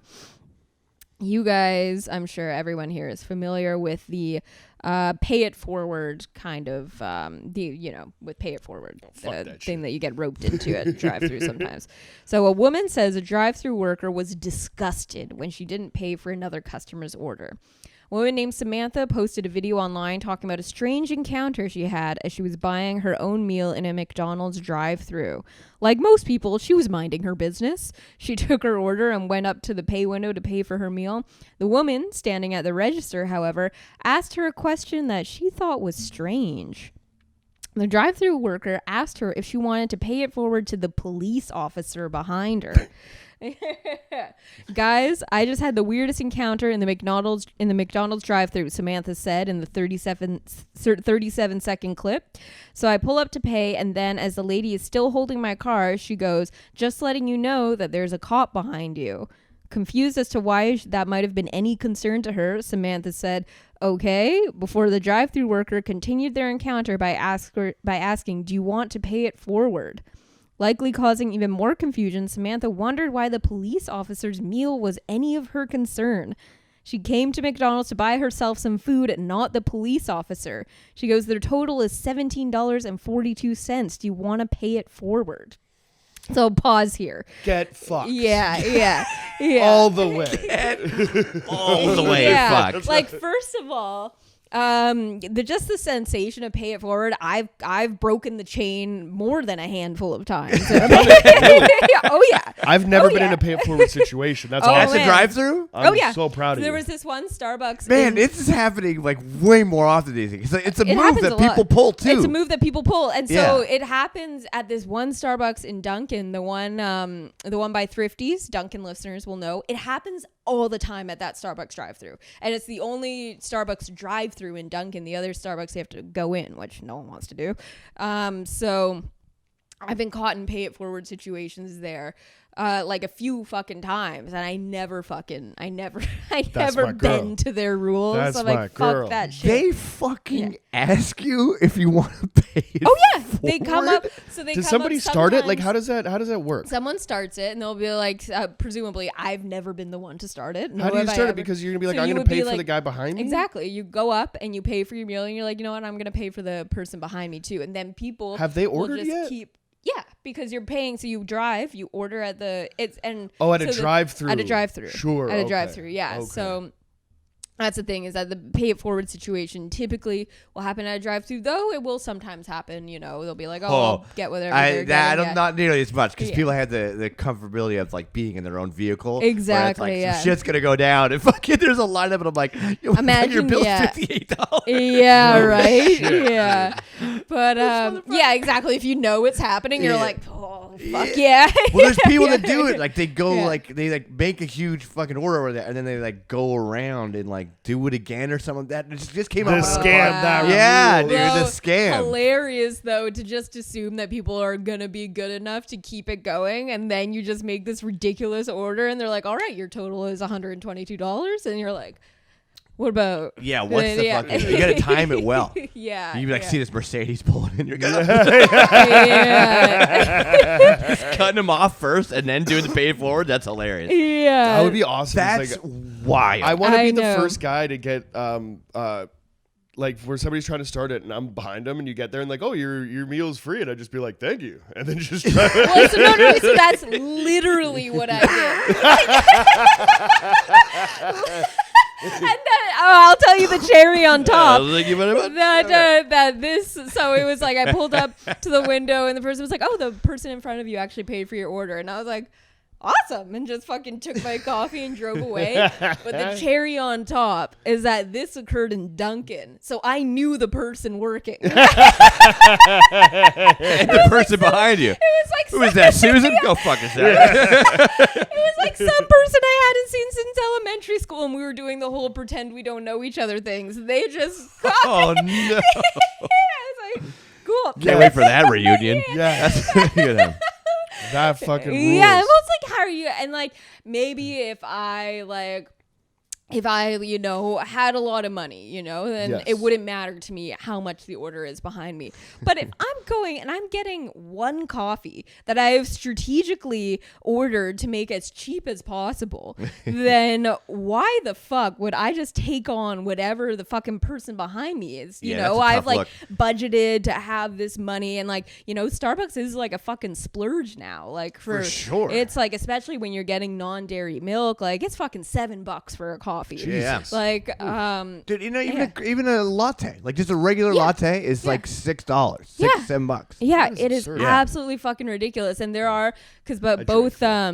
you guys, I'm sure everyone here is familiar with the pay it forward kind of with pay it forward, the thing that you get roped into at drive-through sometimes. So a woman says a drive-through worker was disgusted when she didn't pay for another customer's order. A woman named Samantha posted a video online talking about a strange encounter she had as she was buying her own meal in a McDonald's drive-thru. Like most people, she was minding her business. She took her order and went up to the pay window to pay for her meal. The woman, standing at the register, however, asked her a question that she thought was strange. The drive-thru worker asked her if she wanted to pay it forward to the police officer behind her. Guys, I just had the weirdest encounter in the McDonald's drive-thru, Samantha said in the 37-second clip. So I pull up to pay, and then as the lady is still holding my car, she goes, "Just letting you know that there's a cop behind you." Confused as to why that might have been any concern to her, Samantha said, "Okay," before the drive-thru worker continued their encounter by asking, "Do you want to pay it forward?" Likely causing even more confusion, Samantha wondered why the police officer's meal was any of her concern. She came to McDonald's to buy herself some food, not the police officer. She goes, "Their total is $17.42. Do you want to pay it forward?" So pause here. Get fucked. Yeah. All the way. All the way fucked. Like, first of all, Just the sensation of pay it forward. I've broken the chain more than a handful of times. Oh yeah. I've never been in a pay it forward situation. That's awesome. That's a drive-through. I'm so proud of you. There was this one Starbucks. Man, this is happening like way more often these days. It's a move that people pull too. It's a move that people pull, and so it happens at this one Starbucks in Duncan, the one by Thrifties. Duncan listeners will know it happens all the time at that Starbucks drive-through, and it's the only Starbucks drive-through in Duncan. The other Starbucks you have to go in, which no one wants to do. So I've been caught in pay it forward situations there. Like a few fucking times, and I never bend to their rules. That's I'm like, fuck that shit. They fucking ask you if you want to pay it forward? They come up. So they Does come somebody up start it? Like, sometimes. how does that work? Someone starts it, and they'll be like, presumably, I've never been the one to start it. How do you start it? Because you're gonna be like, I'm gonna pay for the guy behind me. Exactly. You go up and you pay for your meal, and you're like, you know what? I'm gonna pay for the person behind me too. And then people have they ordered will just yet? Yeah, because you're paying, so you drive, you order at the at a drive-through. At a drive-through. Sure. At a drive-through, yeah. Okay. So that's the thing, is that the pay it forward situation typically will happen at a drive-through, though it will sometimes happen, they'll be like, I'll get whatever they're getting. Not nearly as much, because people have the comfortability of like being in their own vehicle. Exactly, where it's like, some shit's gonna go down, and fucking there's a lineup, and I'm like, imagine your bill's $58. Yeah, right. Yeah. But yeah, exactly. If you know it's happening, you're like, oh, fuck yeah. Well, there's people that do it. Like they go they make a huge fucking order over there, and then they like go around and like do it again or something like that. It just came the out. Scam that. Yeah, rule. dude, the scam. Hilarious though, to just assume that people are gonna be good enough to keep it going, and then you just make this ridiculous order, and they're like, all right, your total is $122, and you're like, what about? Yeah, what's the fucking? You gotta time it well. Yeah. You like see this Mercedes pulling in, you're gonna just cutting them off first and then doing the pay it forward. That's hilarious. Yeah, that would be awesome. That's wild. I want to be the first guy to get like where somebody's trying to start it and I'm behind them, and you get there and like, oh, your meal's free, and I'd just be like, thank you, and then just try well, so that's literally what I did. And then, I'll tell you the cherry on top. So it was like I pulled up to the window and the person was like, oh, the person in front of you actually paid for your order, and I was like, awesome, and just fucking took my coffee and drove away. But the cherry on top is that this occurred in Duncan, so I knew the person working. And the person behind you. It was like, who is that, Susan? Go fuck yourself. It was like some person I hadn't seen since elementary school, and we were doing the whole pretend we don't know each other things. They just oh no. I was like, cool. Can't wait for that reunion. Yeah, that's good. That fucking rules. Yeah, well, it's like, how are you? And like, maybe if I had a lot of money, then it wouldn't matter to me how much the order is behind me. But if I'm going and I'm getting one coffee that I have strategically ordered to make as cheap as possible, then why the fuck would I just take on whatever the fucking person behind me is? I've like budgeted to have this money, and like, Starbucks is like a fucking splurge now. Like for sure. It's like, especially when you're getting non-dairy milk, like it's fucking $7 for a coffee. Yeah. Like, dude, even a latte, like just a regular latte is like $6, $7. Yeah, it is absolutely fucking ridiculous. And there are, both got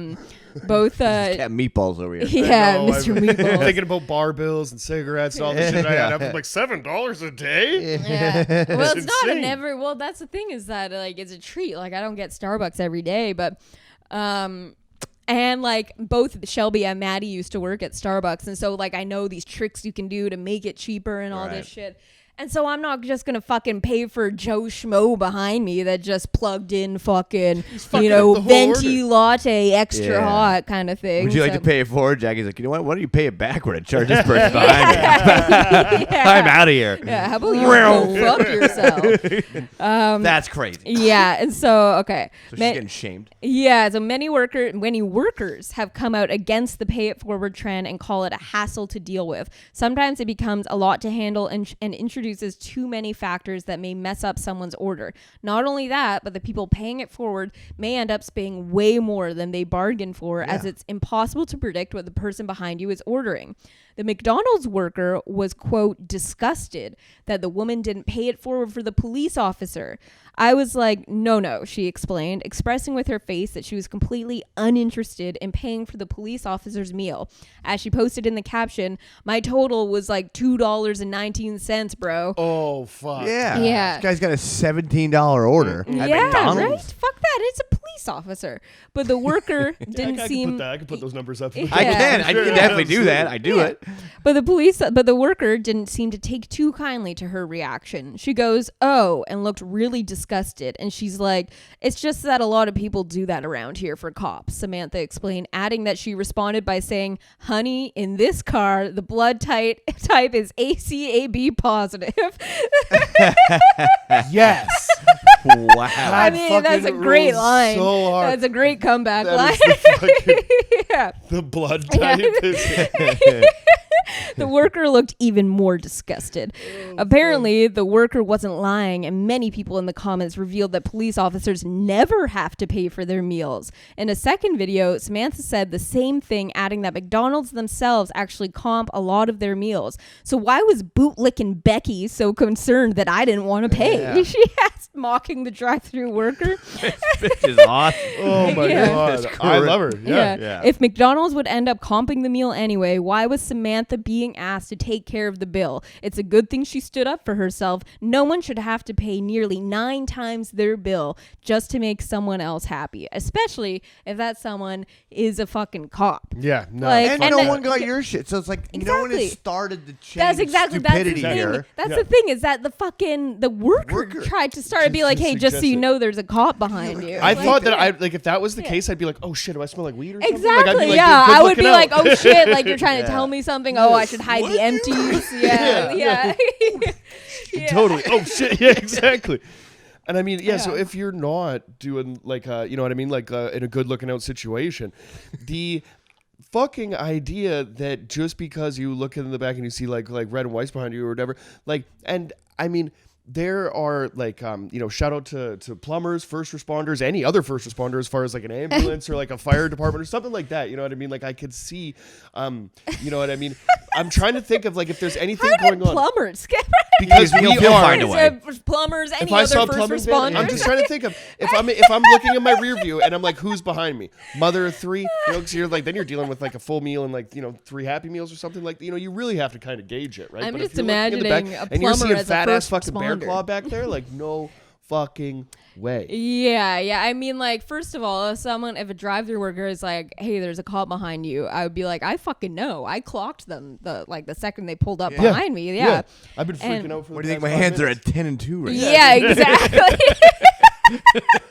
meatballs over here. Yeah, Mr. Meatballs. Thinking about bar bills and cigarettes and all this shit I had up. I'm like, $7 a day? Yeah. Well, it's not an every. Well, that's the thing, is that like it's a treat. Like I don't get Starbucks every day, but and like both Shelby and Maddie used to work at Starbucks, and so like I know these tricks you can do to make it cheaper and all this shit. And so I'm not just gonna fucking pay for Joe Schmo behind me that just plugged in fucking venti latte extra hot kind of thing. Would you like to pay it forward? Jackie's like, you know what? Why don't you pay it backward and charge this person behind me? I'm out of here. Yeah, how about you go fuck yourself? That's crazy. Yeah, and so So she's getting shamed. Yeah, so many workers have come out against the pay it forward trend and call it a hassle to deal with. Sometimes it becomes a lot to handle and introduce introduces too many factors that may mess up someone's order. Not only that, but the people paying it forward may end up paying way more than they bargained for, as it's impossible to predict what the person behind you is ordering. The McDonald's worker was, quote, disgusted that the woman didn't pay it forward for the police officer. I was like, no, she explained, expressing with her face that she was completely uninterested in paying for the police officer's meal. As she posted in the caption, my total was like $2.19, bro. Oh, fuck. Yeah. This guy's got a $17 order at McDonald's. Right? Fuck that. It's a police officer. But the worker didn't seem... I could put those numbers up. I can definitely do that. I do it. But the worker didn't seem to take too kindly to her reaction. She goes, oh, and looked really disgusted. And she's like, it's just that a lot of people do that around here for cops, Samantha explained, adding that she responded by saying, honey, in this car, the blood type is ACAB positive. Yes. Wow. I mean, that's a great line. So hard. That's a great comeback line. The blood type is... The worker looked even more disgusted. Apparently, the worker wasn't lying, and many people in the comments revealed that police officers never have to pay for their meals. In a second video, Samantha said the same thing, adding that McDonald's themselves actually comp a lot of their meals. So why was bootlicking Becky so concerned that I didn't want to pay? Yeah. She asked, mocking the drive-thru worker. This bitch is awesome. Oh my God. I love her. Yeah. If McDonald's would end up comping the meal anyway, why was Samantha being asked to take care of the bill? It's a good thing she stood up for herself. No one should have to pay nearly 9 times their bill just to make someone else happy, especially if that someone is a fucking cop. Yeah. No. And no one got your shit. So it's like no one Exactly. has started the chain That's of exactly stupidity that's the thing. here. That's the thing, is that the worker tried to start and be like, hey, just so you know, there's a cop behind you. I thought that if that was the case, I'd be like, oh shit, do I smell like weed or something? Exactly. Like, I'd be like, yeah, good I would looking be out. like, oh shit, like you're trying to tell me something. Oh, I should hide the empties. Yeah. Yeah. Totally. Oh shit. Yeah, exactly. And I mean, so if you're not doing like, you know what I mean, like in a good looking out situation, the fucking idea that just because you look in the back and you see like red and whites behind you or whatever, like, and I mean, there are like, shout out to plumbers, first responders, any other first responder as far as like an ambulance or like a fire department or something like that. You know what I mean? Like I could see, you know what I mean? I'm trying to think of like if there's anything going on. Plumbers? Because You'll find a way. Plumbers, any If I other saw first plumbing, responders. I'm just trying to think of if I'm looking in my rear view and I'm like, who's behind me? Mother of 3. You know, 'cause you're like, then you're dealing with like a full meal and like 3 Happy Meals or something like. You really have to kind of gauge it, right? I'm But just if you're looking in the imagining back a and you're plumber seeing as a fat ass first fucking bear responder. claw back there, like no fucking way. Yeah. I mean, like, first of all, if a drive-thru worker is like, hey, there's a cop behind you, I would be like, I fucking know. I clocked them the second they pulled up behind me. Yeah. I've been freaking out for What the do you think? past My 5 hands are minutes. at 10 and 2 right now. Yeah, exactly.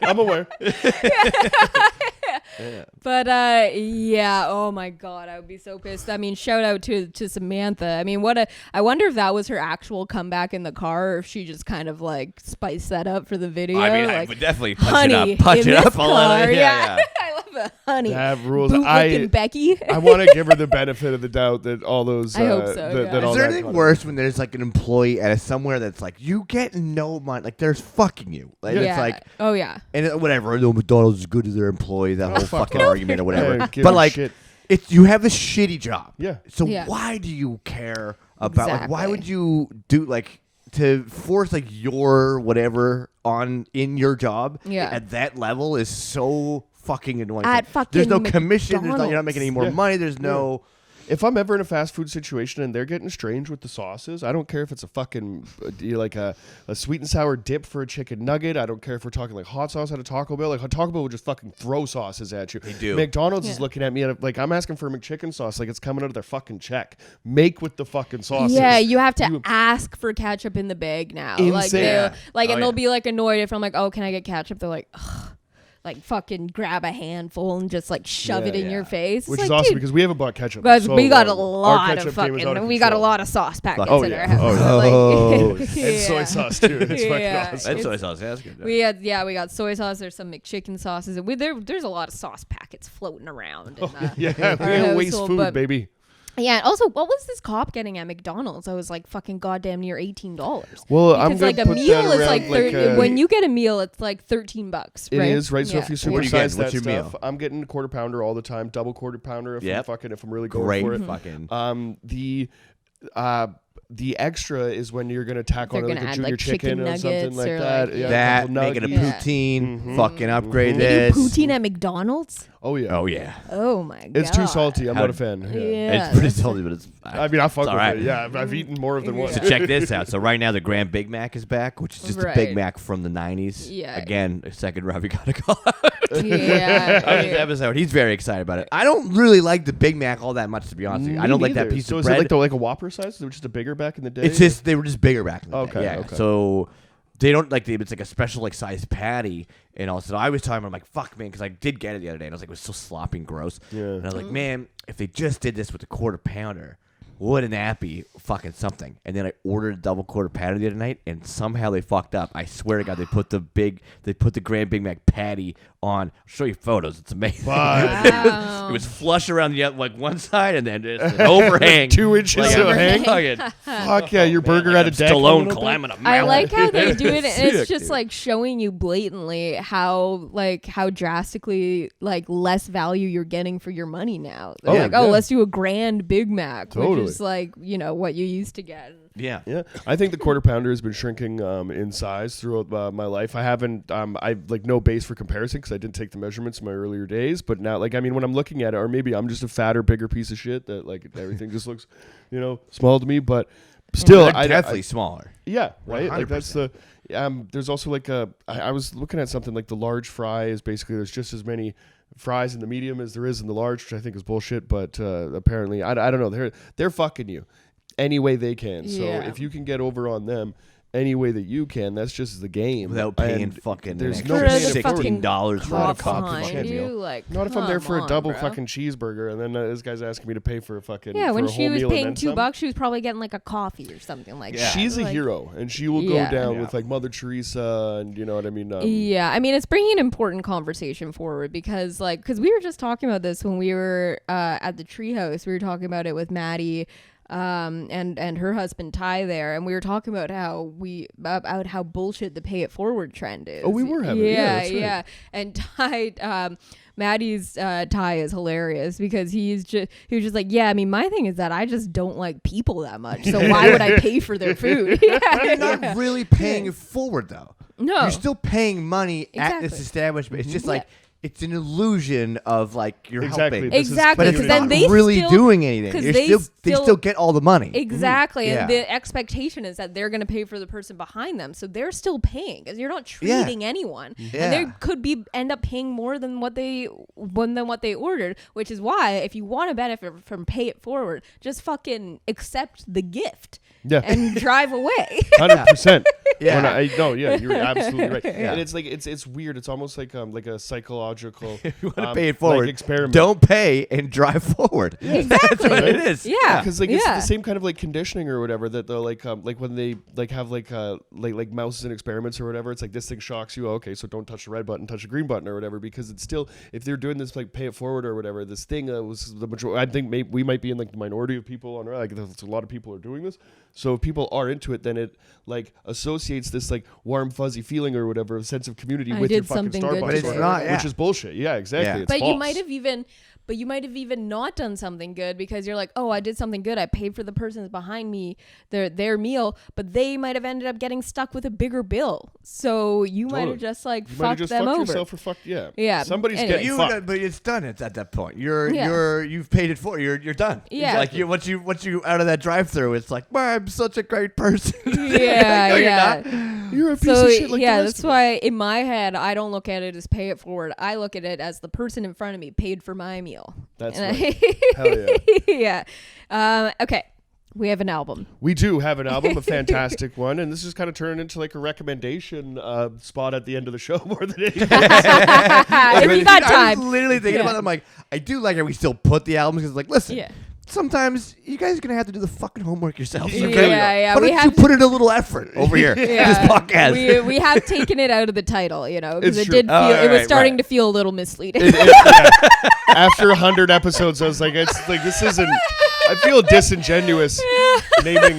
I'm aware. But oh my God, I would be so pissed. I mean, shout out to Samantha. I mean, I wonder if that was her actual comeback in the car, or if she just kind of like spiced that up for the video. I mean, like, I would definitely punch honey, it up in this a little. car. Yeah. I love it, honey. That rules. Bootlicking Becky. I want to give her the benefit of the doubt that all those. I hope so, that yeah. all Is there that anything content- worse when there's like an employee at somewhere that's like, you get no money, like there's fucking you, like Yeah. it's like, Oh yeah. and whatever, no, McDonald's is good to their employees, that whole fuck fucking off. argument or whatever. Yeah, give But a like, shit. it's you have a shitty job, Yeah. So Yeah. why do you care about like why Exactly. would you do like to force like your whatever on in your job at that level is so fucking annoying. At fucking there's no commission. You're not making any more Yeah. money. There's no. If I'm ever in a fast food situation and they're getting strange with the sauces, I don't care if it's a fucking like a sweet and sour dip for a chicken nugget. I don't care if we're talking like hot sauce at a Taco Bell. Like Taco Bell will just fucking throw sauces at you. They do. McDonald's is looking at me like I'm asking for a McChicken sauce, like it's coming out of their fucking check. Make with the fucking sauces. Yeah, you have to ask for ketchup in the bag now. Like Insane. and they'll be like annoyed if I'm like, oh, can I get ketchup? They're like, ugh. Like fucking grab a handful and just like shove it in your face. Which It's is like, awesome dude, because we haven't bought ketchup. guys, so we got a long. Our lot ketchup of game is out fucking. of We got a control. lot of sauce packets Oh, in yeah. our house. Oh, yeah. Like, And soy sauce too. It's fucking Yeah. awesome. And soy sauce. Yeah, that's good. We got soy sauce. There's some McChicken sauces. There's a lot of sauce packets floating around. In, Yeah, we our don't waste household, food, but- baby. Yeah. Also, what was this cop getting at McDonald's? I was like fucking goddamn near $18. Well, because I'm gonna like a put meal that is like around, 30, when you get a meal, it's like $13. It right? is, right? So if you What are you supersize getting? that What's your stuff, meal? I'm getting a quarter pounder all the time, double quarter pounder if I'm really going Great for it. fucking. The extra is when you're gonna tack They're on like gonna a add, junior like, chicken chicken or something nuggets like or, that. like, Yeah, That, a couple make it a nuggies. poutine, fucking upgrade They do this. poutine at McDonald's? Oh yeah. Oh yeah. Oh my god. It's too salty. I'm How- not a fan. Yeah. Yeah. It's pretty that's salty, but it's. I mean, I fuck It's with all right. it. Yeah, I've eaten more of than one. So check this out. So right now the Grand Big Mac is back, which is just a Right. Big Mac from the 90s. Yeah. Again, a second round we gotta call out. Yeah. On this episode. He's very excited about it. I don't really like the Big Mac all that much, to be honest with you. I don't like that piece so of is bread. it like a Whopper size? It was just a bigger back in the day. It's just they were just bigger back in the Okay, day. Yeah. okay. So they don't like it's like a special like size patty and all. So I was talking, I'm like, fuck man, because I did get it the other day and I was like, it was so sloppy and gross. Yeah. And I was like, man, if they just did this with a quarter pounder, wouldn't that be fucking something? And then I ordered a double quarter pounder the other night, and somehow they fucked up. I swear to God, they put the Grand Big Mac patty on. I'll show you photos. It's amazing. Wow. It was flush around the like one side, and then just an overhang, 2 inches like of a hang. fucking- Fuck yeah, your burger like had a deck. Stallone a little climbing a mountain. I like how they do it. And it's Sick, just dude. like showing you blatantly how drastically like less value you're getting for your money now. They're Oh, like, yeah. let's do a grand Big Mac, Totally. which is like what you used to get. Yeah. Yeah, I think the quarter pounder has been shrinking in size throughout my life. I haven't, I like no base for comparison because I didn't take the measurements in my earlier days. But now, like, I mean, when I'm looking at it, or maybe I'm just a fatter, bigger piece of shit that like everything just looks, small to me. But still, They're definitely smaller. yeah, right. Like 100%. that's the. There's also like I was looking at something like the large fry is basically there's just as many fries in the medium as there is in the large, which I think is bullshit. But apparently, I don't know. They're fucking you any way they can. So Yeah. if you can get over on them any way that you can, that's just the game. Without paying And fucking there's an no extra paying it forward. $16 for a Cop cup of behind fucking you, meal. like, Not if I'm there for a come double on, fucking cheeseburger, and then this guy's asking me to pay for a fucking Yeah, for when a she whole was meal and paying then $2, some. she was probably getting like a coffee or something like that. She's a Like, hero, and she will go Yeah. down Yeah. with like Mother Teresa, and you know what I mean. Yeah, I mean, it's bringing an important conversation forward because we were just talking about this when we were at the treehouse. We were talking about it with Maddie and her husband Ty there, and we were talking about how bullshit the pay it forward trend is. Oh, we were having that's right. And Ty Maddie's Ty is hilarious because he was just like, yeah, I mean, my thing is that I just don't like people that much, so why would I pay for their food? You're not really paying it forward though. No. You're still paying money at this Exactly. establishment. It's just like it's an illusion of like you're Exactly. helping. This is- Exactly, But because it's then not they really still, doing anything. 'cause You're they they still get all the money. Exactly, Yeah. and the expectation is that they're going to pay for the person behind them, so they're still paying because you're not treating anyone, Yeah. and they could end up paying more than what they ordered, which is why if you want to benefit from pay it forward, just fucking accept the gift Yeah. and drive away. 100%. Yeah. You're absolutely right. Yeah. And it's like it's weird. It's almost like a psychological If you want to pay it forward, like experiment. don't pay and drive forward. That's what it is. Yeah. Because it's the same kind of like conditioning or whatever that they'll like when they like have like mouses and experiments or whatever. It's like this thing shocks you. Okay, so don't touch the red button, touch the green button or whatever. Because it's still, if they're doing this like pay it forward or whatever, this thing was the majority. I think we might be in like the minority of people on like a lot of people are doing this. So if people are into it, then it like associates this like warm fuzzy feeling or whatever, a sense of community I with your did fucking something good Starbucks, But it's order, not, which is bullshit. Yeah, exactly. Yeah. It's But false. you might have even not done something good because you're like, oh, I did something good. I paid for the person behind me their meal, but they might have ended up getting stuck with a bigger bill. So you might have just like You might have fucked just them fucked over. yourself or fucked Yeah, Somebody's anyway. getting fucked. But it's done. It's at that point. Yeah. You've paid it for. You're done. Yeah. Like once you out of that drive-through, it's like, well, I'm such a great person. Yeah, No, you're yeah. not. You're a piece So of shit like the rest that's of us. why in my head I don't look at it as pay it forward. I look at it as the person in front of me paid for my meal. That's And right. Hell yeah. yeah. Okay. We have an album. We do have an album, a fantastic one, and this is kind of turned into like a recommendation spot at the end of the show more than anything. If you got I was time. literally thinking Yeah. about it. I'm like, I do like how we still put the albums because, like, listen, Yeah. sometimes you guys are gonna have to do the fucking homework yourselves. Yeah, Okay? yeah, Why we don't have you put in a little effort over here? This podcast. We have taken it out of the title, because It's it true. did feel Oh, it was right, starting right. to feel a little misleading. After 100 episodes, I was like, it's like this isn't I feel disingenuous naming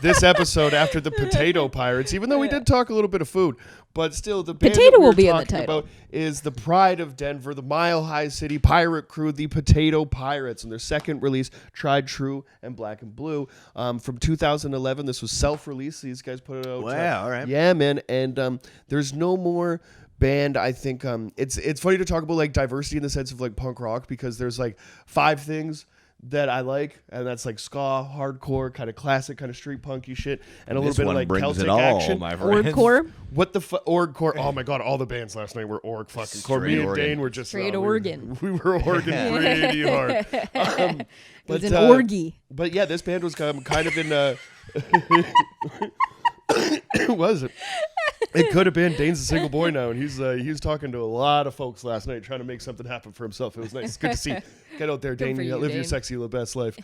this episode after the Potato Pirates, even though we did talk a little bit of food. But still, the band Potato that we're will be in the talking title. about is the pride of Denver, the Mile High City pirate crew, the Potato Pirates, and their second release, Tried True and Black and Blue, from 2011. This was self-released. These guys put it out. Wow, all right. Yeah, man. And there's no more band. I think it's funny to talk about like diversity in the sense of like punk rock, because there's like 5 things that I like, and that's like ska, hardcore, kind of classic, kind of street punky shit, and a This little bit of one like brings Celtic it all, action. my friend. Orgcore. What the orgcore? Oh my god! All the bands last night were org fucking core. Me Straight and organ. Dane were just Straight organ. We were organ pretty hard. It was but, an orgy. But yeah, this band was kind of in. Was it? It could have been. Dane's a single boy now, and he's talking to a lot of folks last night, trying to make something happen for himself. It was nice. It's good to see. Get out there, Dane. for You you, live your Dane. sexy little best life.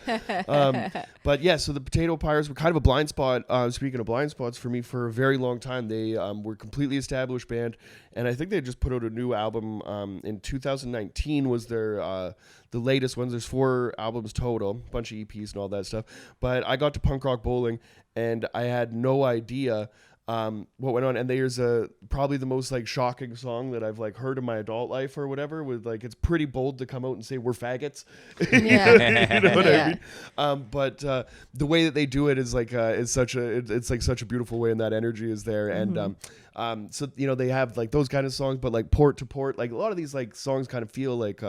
But yeah, so the Potato Pirates were kind of a blind spot. Speaking of blind spots, for me, for a very long time, they were a completely established band, and I think they just put out a new album in 2019. Was their the latest ones. There's 4 albums total, bunch of EPs and all that stuff. But I got to Punk Rock Bowling, and I had no idea what went on. And there's probably the most like shocking song that I've like heard in my adult life or whatever, with like, it's pretty bold to come out and say we're faggots. Yeah. You know what Yeah. I mean? But the way that they do it is like it's like such a beautiful way, and that energy is there. And so they have like those kind of songs, but like Port to Port, like a lot of these like songs kind of feel like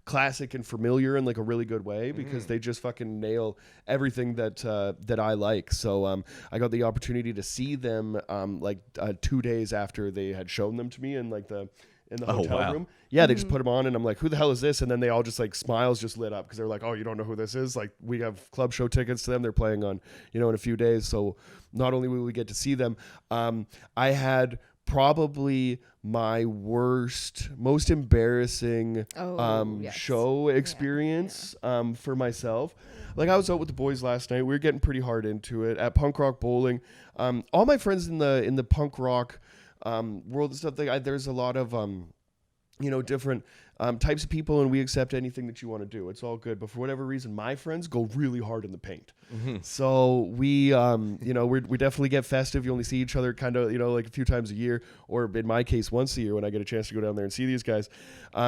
classic and familiar in like a really good way, because they just fucking nail everything that I like. So I got the opportunity to see them 2 days after they had shown them to me in like in the hotel room. Yeah, they just put them on, and I'm like, who the hell is this? And then they all just like smiles just lit up, because they're like, oh, you don't know who this is? Like, we have club show tickets to them. They're playing on in a few days. So not only will we get to see them, I had probably my worst, most embarrassing show experience for myself. Like, I was out with the boys last night. We were getting pretty hard into it at Punk Rock Bowling. All my friends in the punk rock world and stuff, there's a lot of different types of people, and we accept anything that you want to do. It's all good. But for whatever reason, my friends go really hard in the paint. So we definitely get festive. You only see each other kind of, like a few times a year, or in my case, once a year when I get a chance to go down there and see these guys.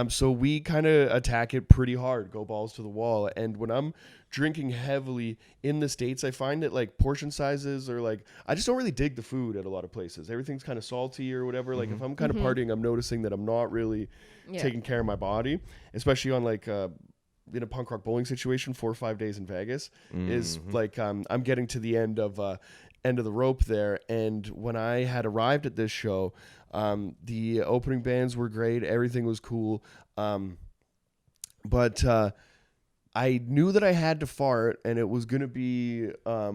So we kind of attack it pretty hard, go balls to the wall. And when I'm drinking heavily in the States, I find that like portion sizes, or like, I just don't really dig the food at a lot of places. Everything's kind of salty or whatever. Like if I'm kind of partying, I'm noticing that I'm not really taking care of my body, especially on like in a punk rock bowling situation. 4 or 5 days in Vegas is like I'm getting to the end of the rope there. And when I had arrived at this show, the opening bands were great, everything was cool, but I knew that I had to fart, and it was going to be, I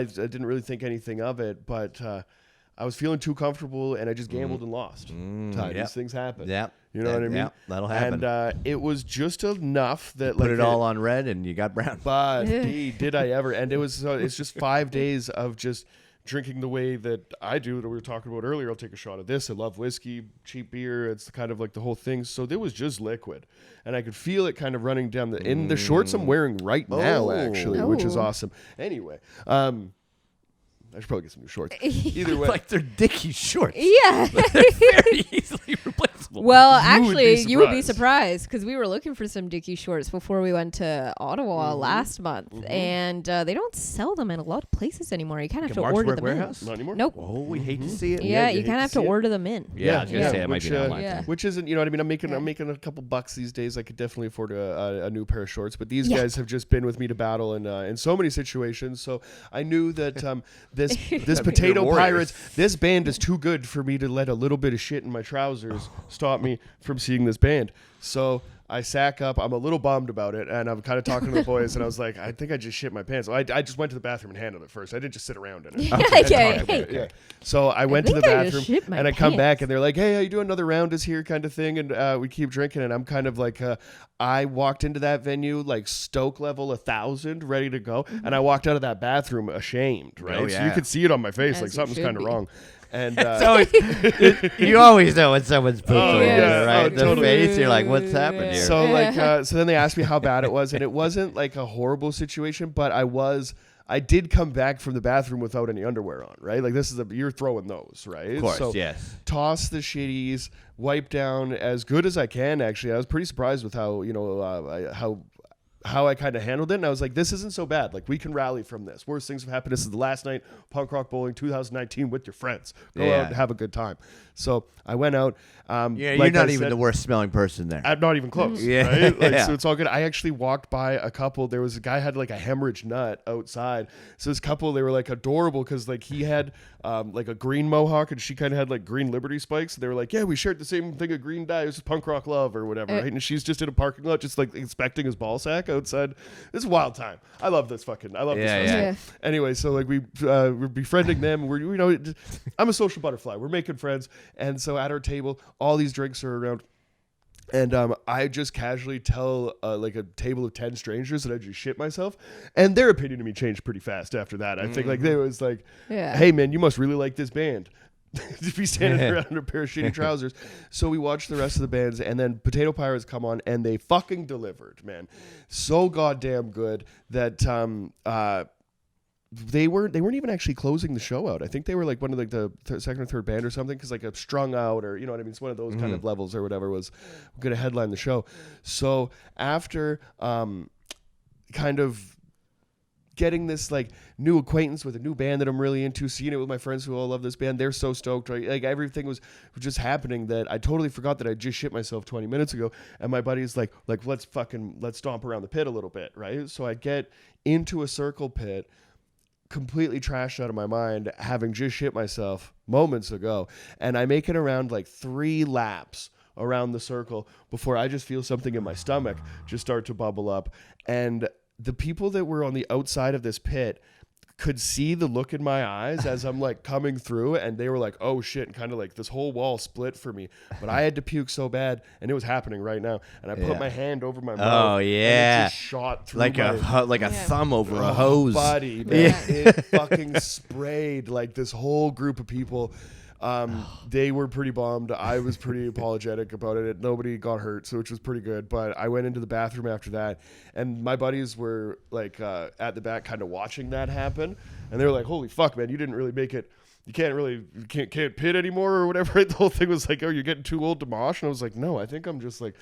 didn't really think anything of it, but I was feeling too comfortable, and I just gambled and lost. These things happen. Yeah. You know what I mean? Yeah, that'll happen. And it was just enough that Put it all on red, and you got brown. But did I ever? And it's just 5 days of just drinking the way that I do, that we were talking about earlier. I'll take a shot of this. I love whiskey, cheap beer. It's kind of like the whole thing. So there was just liquid, and I could feel it kind of running down in the shorts I'm wearing right now, actually, which is awesome. Anyway, I should probably get some new shorts. Either way, Like they're Dickie shorts. Yeah. They're very easily replaceable. Well, You would be actually, you would be surprised. surprised, because we were looking for some Dickie shorts before we went to Ottawa last month, and they don't sell them in a lot of places anymore. You kind of have to order them Warehouse? not anymore. Nope. Oh, we hate to see it. Yeah, you hate kind to of have to see it. order them in. Yeah, I was gonna say it might be an online yeah. thing. Which isn't, what I mean? I'm making a couple bucks these days. I could definitely afford a new pair of shorts. But these guys have just been with me to battle in so many situations. So I knew that this Potato warriors. Pirates, this band is too good for me to let a little bit of shit in my trousers stop me from seeing this band. So I sack up. I'm a little bummed about it, and I'm kind of talking to the boys, and I was like, I think I just shit my pants. I just went to the bathroom and handled it first. I didn't just sit around in it. Okay. So I went to the think I just bathroom, shit my and I come pants. back, and they're like, hey, how you doing? Another round is here, kind of thing. And we keep drinking, and I'm kind of like, I walked into that venue like Stoke level 1,000, ready to go. And I walked out of that bathroom ashamed, right? Oh, So yeah. you could see it on my face, As like you something's should kind of be. wrong. And you always know when someone's pooping, right? Oh, The totally. face, you're like, what's happening here? So so then they asked me how bad it was, and it wasn't like a horrible situation, but I did come back from the bathroom without any underwear on, right? Like you're throwing those, right? Of course, so yes. Toss the shitties, wipe down as good as I can. Actually, I was pretty surprised with how how I kind of handled it, and I was like, this isn't so bad. Like, we can rally from this. Worst things have happened. This is the last night punk rock bowling 2019 with your friends. Go out and have a good time. So I went out. You're not even the worst smelling person there. I'm not even close. Right? So it's all good. I actually walked by a couple. There was a guy had like a hemorrhage nut outside. So this couple, they were like adorable because like he had like a green mohawk and she kind of had like green Liberty spikes. And they were like, yeah, we shared the same thing of green dye. It was just punk rock love or whatever. Right? And she's just in a parking lot, just like inspecting his ball sack outside. It's a wild time. I love this this festival. Anyway, so like we're befriending them. I'm a social butterfly. We're making friends. And so at our table, all these drinks are around. And I just casually tell like a table of 10 strangers that I just shit myself. And their opinion of me changed pretty fast after that. I think like they was like, hey, man, you must really like this band. To be standing around in a pair of shitty trousers. So we watched the rest of the bands, and then Potato Pirates come on, and they fucking delivered, man. So goddamn good that they weren't even actually closing the show out. I think they were like one of like the second or third band or something, because like a Strung Out, or you know what I mean, it's one of those kind of levels or whatever was going to headline the show. So after kind of getting this like new acquaintance with a new band that I'm really into, seeing it with my friends who all love this band, they're so stoked, right? Like everything was just happening that I totally forgot that I just shit myself 20 minutes ago. And my buddy's like let's stomp around the pit a little bit, right? So I get into a circle pit, completely trashed out of my mind, having just shit myself moments ago, and I make it around like 3 laps around the circle before I just feel something in my stomach just start to bubble up. And the people that were on the outside of this pit could see the look in my eyes as I'm like coming through, and they were like, oh shit, and kind of like this whole wall split for me. But I had to puke so bad, and it was happening right now, and I put my hand over my mouth. Oh yeah, and it just shot through like a thumb over a hose. Buddy, man, it fucking sprayed like this whole group of people. They were pretty bummed. I was pretty apologetic about it. Nobody got hurt, so which was pretty good. But I went into the bathroom after that, and my buddies were like at the back, kind of watching that happen, and they were like, "Holy fuck, man! You didn't really make it. You can't pit anymore or whatever." The whole thing was like, "Oh, you're getting too old to mosh," and I was like, "No, I think I'm done.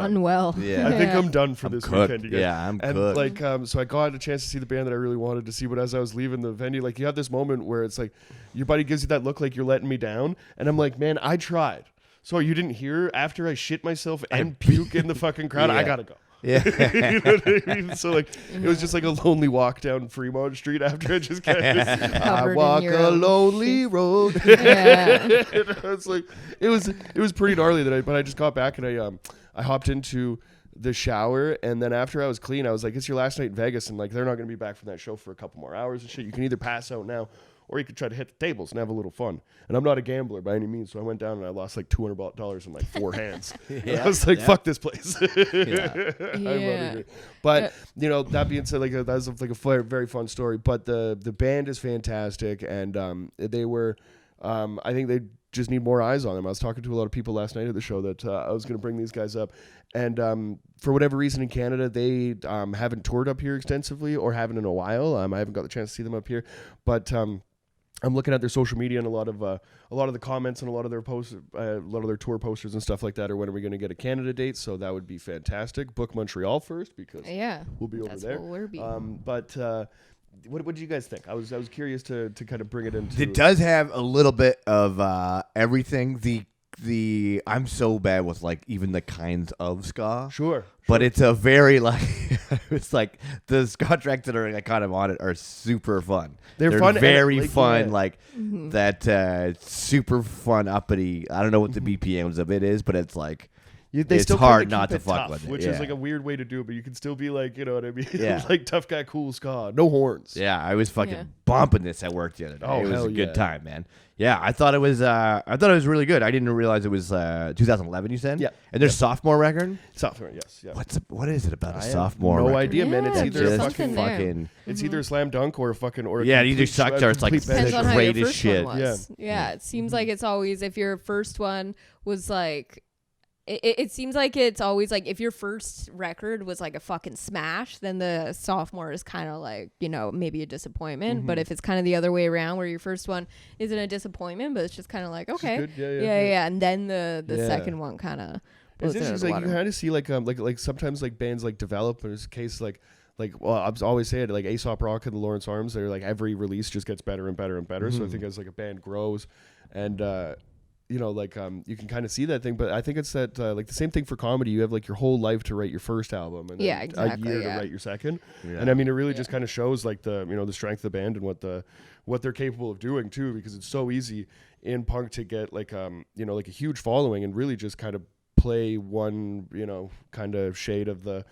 Unwell. Yeah, I think I'm done for this weekend. You guys." Yeah, I'm and cooked. like, so I got a chance to see the band that I really wanted to see. But as I was leaving the venue, like you have this moment where it's like your buddy gives you that look like you're letting me down, and I'm like, man, I tried. So you didn't hear after I shit myself and puke in the fucking crowd? I gotta go. Yeah. You know what I mean? So like it was just like a lonely walk down Fremont Street after I just kind of I walk a lonely road. Yeah. I was like, it was pretty gnarly but I just got back and I hopped into the shower, and then after I was clean, I was like, it's your last night in Vegas, and like they're not gonna be back from that show for a couple more hours and shit. You can either pass out now, or you could try to hit the tables and have a little fun. And I'm not a gambler by any means, so I went down and I lost like $200 in like 4 hands. I was like, fuck this place. But you know, that being said, like that was like a very fun story. But the band is fantastic, and they were, I think they just need more eyes on them. I was talking to a lot of people last night at the show that I was going to bring these guys up, and for whatever reason in Canada, they haven't toured up here extensively, or haven't in a while. I haven't got the chance to see them up here, but I'm looking at their social media, and a lot of the comments and a lot of their posts, a lot of their tour posters and stuff like that are, when are we going to get a Canada date? So that would be fantastic. Book Montreal first, because we'll be over there. Where we'll be. But what did you guys think? I was curious to kind of bring it into. It does have a little bit of everything. The I'm so bad with like even the kinds of ska. Sure. But it's a very like it's like the ska tracks that are like kind of on it are super fun. They're fun, very like, fun, like that super fun uppity. I don't know what the BPMs of it is, but it's like it's still hard kinda not keep to it fuck tough, with it. which is like a weird way to do it, but you can still be like, you know what I mean? Yeah. Like tough guy, cool ska, no horns. Yeah, I was fucking bumping this at work the other day. Oh, it was hell a good yeah. time, man. Yeah, I thought it was really good. I didn't realize it was 2011. You said, Yeah. And their sophomore record. Sophomore, yes. Yeah. What is it about I a have sophomore? no record? idea, man. It's Yeah, either there's a something fucking there. it's either a slam dunk or a fucking or a Yeah, it either complete sucks or it's like complete Depends bang. on how your greatest first shit. one was. Yeah, it seems like it's always if your first one was like. It seems like it's always like if your first record was like a fucking smash, then the sophomore is kind of like, you know, maybe a disappointment. But if it's kind of the other way around where your first one isn't a disappointment, but it's just kind of like, okay. Good. Yeah. And then the second one kind of blows It's it out of interesting. the Like, you water. kind of see like sometimes like bands like develop. There's a case like well, I always say it like Aesop Rock and the Lawrence Arms. They're like every release just gets better and better and better. So I think as like a band grows, and you know, like you can kind of see that thing. But I think it's that like the same thing for comedy. You have like your whole life to write your first album, and then exactly, a year to write your second. Yeah. And I mean, it really just kind of shows like the the strength of the band and what they're capable of doing too. Because it's so easy in punk to get like like a huge following and really just kind of play one kind of shade of the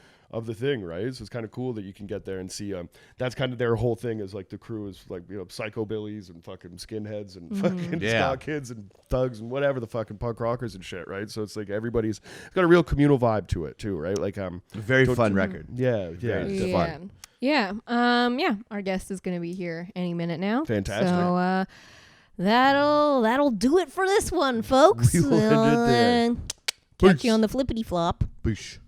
thing, right? So it's kind of cool that you can get there and see that's kind of their whole thing is like the crew is like psychobillies and fucking skinheads and fucking ska kids and thugs and whatever the fucking punk rockers and shit, right? So it's like everybody's got a real communal vibe to it too, right? Like very fun record. Yeah. Fun. Yeah. Our guest is going to be here any minute now. Fantastic. So that'll do it for this one, folks. We will end it there. Catch you on the flippity flop. Boosh.